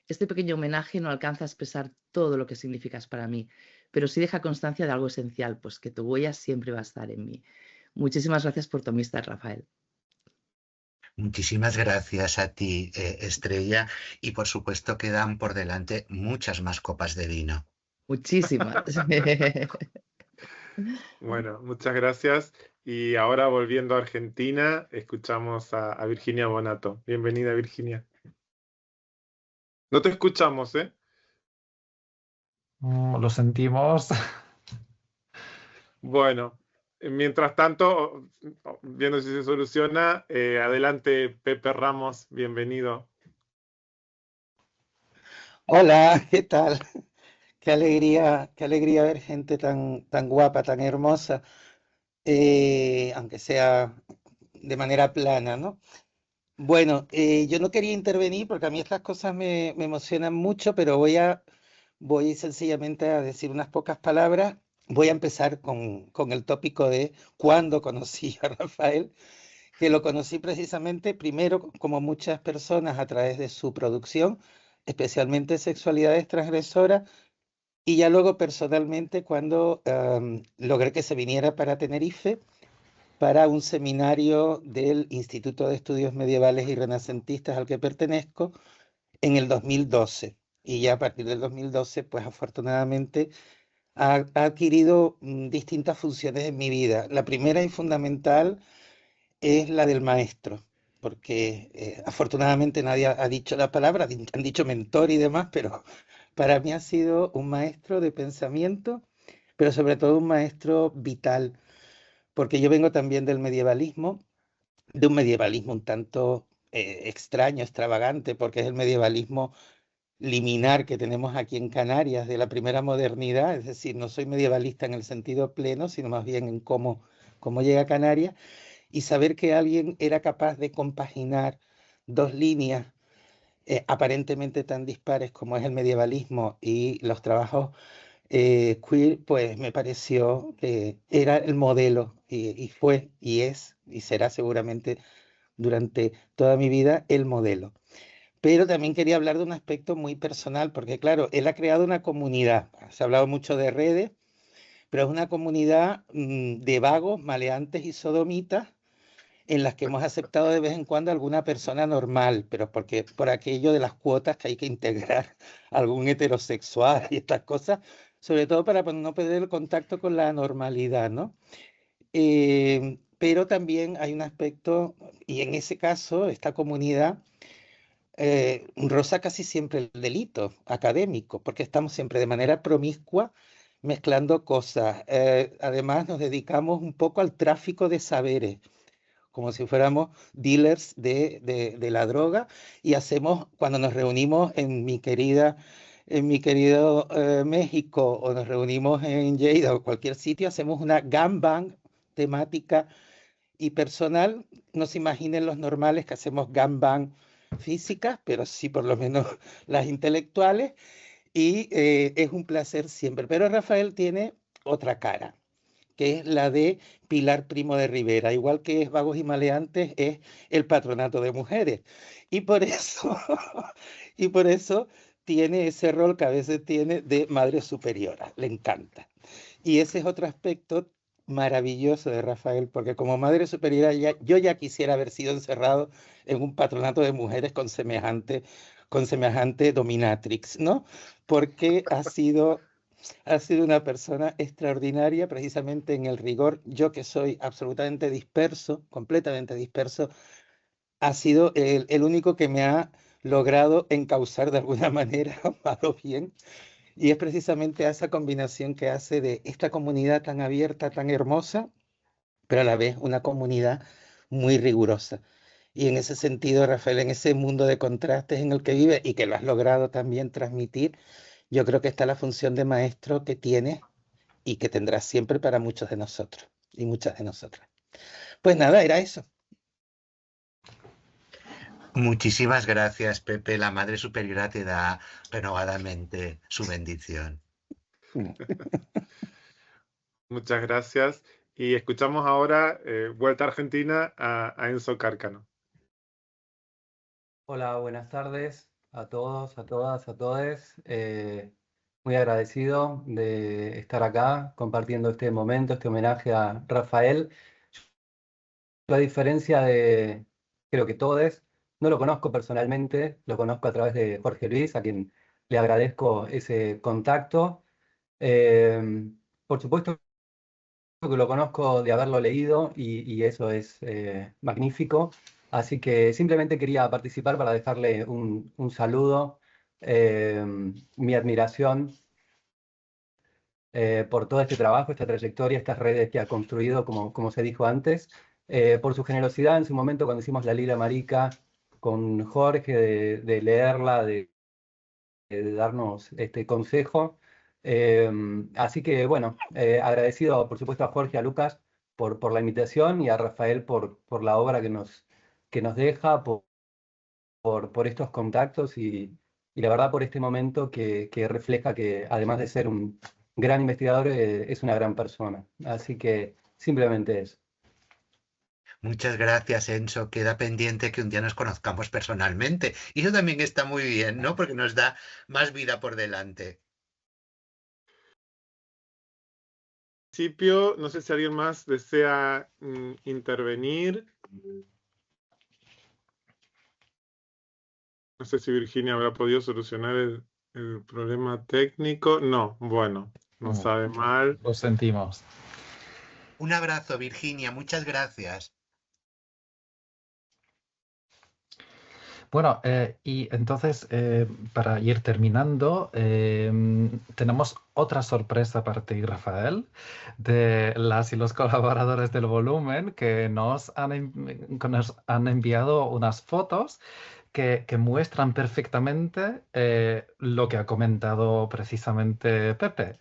[SPEAKER 16] Este pequeño homenaje no alcanza a expresar todo lo que significas para mí, pero sí deja constancia de algo esencial, pues que tu huella siempre va a estar en mí. Muchísimas gracias por tu amistad, Rafael.
[SPEAKER 3] Muchísimas gracias a ti, Estrella, y por supuesto quedan por delante muchas más copas de vino.
[SPEAKER 16] Muchísimas.
[SPEAKER 1] Bueno, muchas gracias. Y ahora volviendo a Argentina, escuchamos a Virginia Bonato. Bienvenida, Virginia. No te escuchamos, ¿eh?
[SPEAKER 2] Lo sentimos.
[SPEAKER 1] Bueno, mientras tanto, viendo si se soluciona, adelante, Pepe Ramos, bienvenido.
[SPEAKER 17] Hola, ¿qué tal? Qué alegría ver gente tan guapa, tan hermosa, aunque sea de manera plana, ¿no? Bueno, yo no quería intervenir porque a mí estas cosas me emocionan mucho, pero voy sencillamente a decir unas pocas palabras. Voy a empezar con el tópico de cuándo conocí a Rafael, que lo conocí precisamente primero, como muchas personas, a través de su producción, especialmente Sexualidades Transgresoras, y ya luego personalmente cuando logré que se viniera para Tenerife para un seminario del Instituto de Estudios Medievales y Renacentistas al que pertenezco en el 2012. Y ya a partir del 2012, pues afortunadamente ha adquirido distintas funciones en mi vida. La primera y fundamental es la del maestro, porque afortunadamente nadie ha dicho la palabra, han dicho mentor y demás, pero para mí ha sido un maestro de pensamiento, pero sobre todo un maestro vital, porque yo vengo también del medievalismo, de un medievalismo un tanto extraño, extravagante, porque es el medievalismo liminar que tenemos aquí en Canarias de la primera modernidad, es decir, no soy medievalista en el sentido pleno, sino más bien en cómo llega a Canarias, y saber que alguien era capaz de compaginar dos líneas aparentemente tan dispares como es el medievalismo y los trabajos queer, pues me pareció que era el modelo y fue y es y será seguramente durante toda mi vida el modelo. Pero también quería hablar de un aspecto muy personal, porque claro, él ha creado una comunidad, se ha hablado mucho de redes, pero es una comunidad de vagos, maleantes y sodomitas en las que hemos aceptado de vez en cuando alguna persona normal, pero porque por aquello de las cuotas que hay que integrar algún heterosexual y estas cosas, sobre todo para no perder el contacto con la normalidad, ¿no? Pero también hay un aspecto, y en ese caso, esta comunidad roza casi siempre el delito académico, porque estamos siempre de manera promiscua mezclando cosas. Además, nos dedicamos un poco al tráfico de saberes, como si fuéramos dealers de la droga, y hacemos, cuando nos reunimos en mi querido México, o nos reunimos en Lleida o cualquier sitio, hacemos una gangbang temática y personal. No se imaginen los normales que hacemos gangbang físicas, pero sí por lo menos las intelectuales, y es un placer siempre. Pero Rafael tiene otra cara, que es la de Pilar Primo de Rivera, igual que es Vagos y Maleantes, es el patronato de mujeres. Y por eso, y por eso tiene ese rol que a veces tiene de madre superiora, le encanta. Y ese es otro aspecto maravilloso de Rafael, porque como madre superiora yo ya quisiera haber sido encerrado en un patronato de mujeres con semejante dominatrix, ¿no? Porque ha sido una persona extraordinaria precisamente en el rigor. Yo que soy absolutamente disperso, completamente disperso, ha sido el único que me ha logrado encauzar de alguna manera, mal o bien, y es precisamente esa combinación que hace de esta comunidad tan abierta, tan hermosa, pero a la vez una comunidad muy rigurosa. Y en ese sentido, Rafael, en ese mundo de contrastes en el que vive y que lo has logrado también transmitir, yo creo que está la función de maestro que tienes y que tendrás siempre para muchos de nosotros y muchas de nosotras. Pues nada, era eso.
[SPEAKER 3] Muchísimas gracias, Pepe. La Madre Superiora te da renovadamente su bendición.
[SPEAKER 1] Muchas gracias. Y escuchamos ahora Vuelta a Argentina a Enzo Cárcano.
[SPEAKER 18] Hola, buenas tardes a todos, a todas, a todes. Muy agradecido de estar acá compartiendo este momento, este homenaje a Rafael. A diferencia de, creo que todos, no lo conozco personalmente, lo conozco a través de Jorge Luis, a quien le agradezco ese contacto. Por supuesto que lo conozco de haberlo leído y eso es magnífico. Así que simplemente quería participar para dejarle un saludo, mi admiración por todo este trabajo, esta trayectoria, estas redes que ha construido, como se dijo antes, por su generosidad en su momento cuando hicimos La Lila Marica con Jorge, de leerla, de darnos este consejo. Así que bueno, agradecido por supuesto a Jorge, a Lucas por la invitación y a Rafael por la obra que nos deja, por estos contactos y la verdad por este momento que refleja que además de ser un gran investigador, es una gran persona. Así que simplemente eso.
[SPEAKER 3] Muchas gracias, Enzo. Queda pendiente que un día nos conozcamos personalmente. Y eso también está muy bien, ¿no? Porque nos da más vida por delante.
[SPEAKER 1] En principio, no sé si alguien más desea intervenir. No sé si Virginia habrá podido solucionar el problema técnico. No, bueno, no sabe mal.
[SPEAKER 2] Lo sentimos.
[SPEAKER 3] Un abrazo, Virginia. Muchas gracias.
[SPEAKER 2] Bueno, y entonces, para ir terminando, tenemos otra sorpresa para ti, Rafael, de las y los colaboradores del volumen que nos han enviado unas fotos que muestran perfectamente lo que ha comentado precisamente Pepe.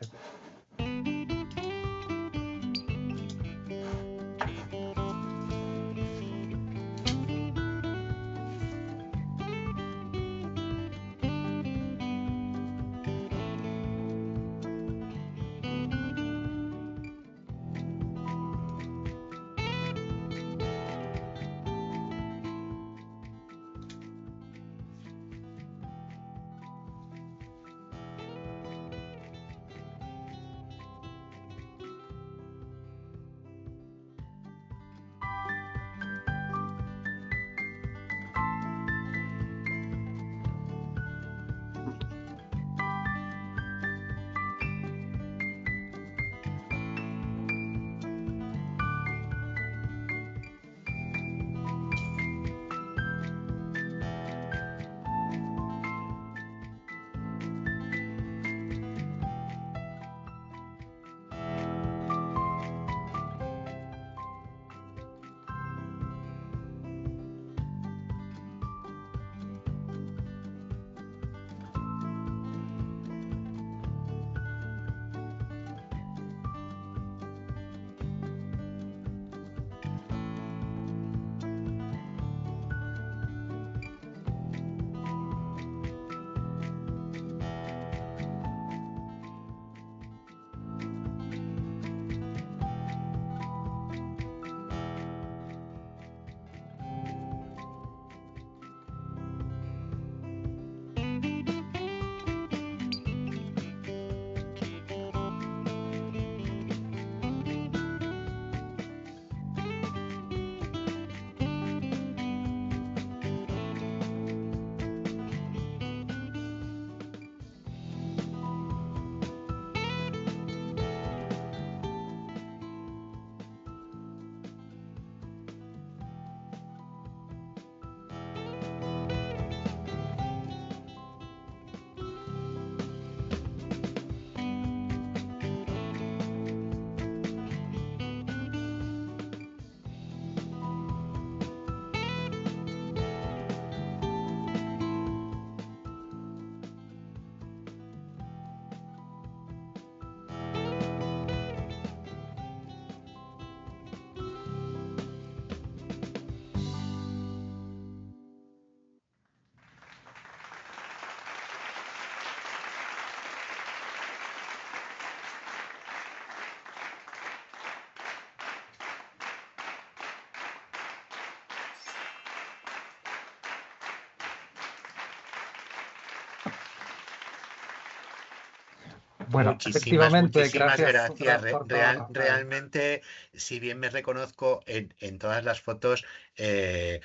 [SPEAKER 2] Bueno, efectivamente,
[SPEAKER 3] muchísimas
[SPEAKER 2] gracias
[SPEAKER 3] gracias.
[SPEAKER 2] por todo, Rafael.
[SPEAKER 3] Realmente, si bien me reconozco en todas las fotos, qué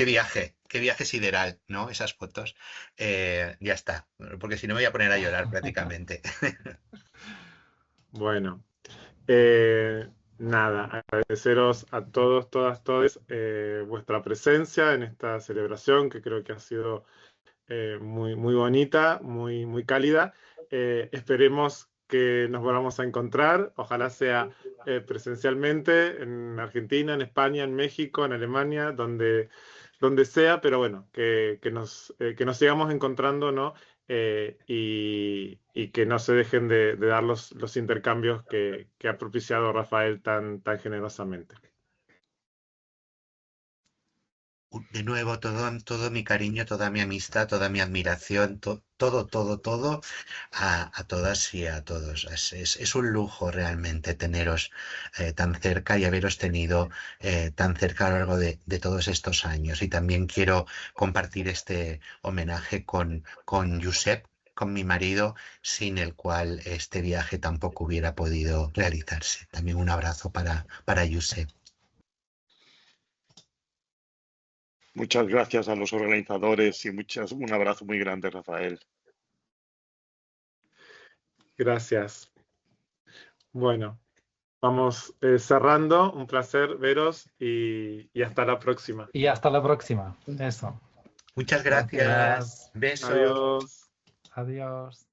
[SPEAKER 3] viaje sideral, ¿no? Esas fotos. Ya está, porque si no me voy a poner a llorar prácticamente.
[SPEAKER 1] Bueno, nada, agradeceros a todos, todas, todes vuestra presencia en esta celebración que creo que ha sido muy, muy bonita, muy, muy cálida. Esperemos que nos volvamos a encontrar, ojalá sea presencialmente en Argentina, en España, en México, en Alemania, donde sea, pero bueno, que nos sigamos encontrando, ¿no? Y que no se dejen de dar los intercambios que ha propiciado Rafael tan generosamente.
[SPEAKER 3] De nuevo, todo mi cariño, toda mi amistad, toda mi admiración, todo a todas y a todos. Es un lujo realmente teneros tan cerca y haberos tenido tan cerca a lo largo de todos estos años. Y también quiero compartir este homenaje con Josep, con mi marido, sin el cual este viaje tampoco hubiera podido realizarse. También un abrazo para Josep.
[SPEAKER 15] Muchas gracias a los organizadores y un abrazo muy grande, Rafael.
[SPEAKER 1] Gracias. Bueno, vamos cerrando. Un placer veros y hasta la próxima.
[SPEAKER 2] Y hasta la próxima. Eso.
[SPEAKER 3] Muchas gracias. Besos.
[SPEAKER 1] Adiós.
[SPEAKER 2] Adiós.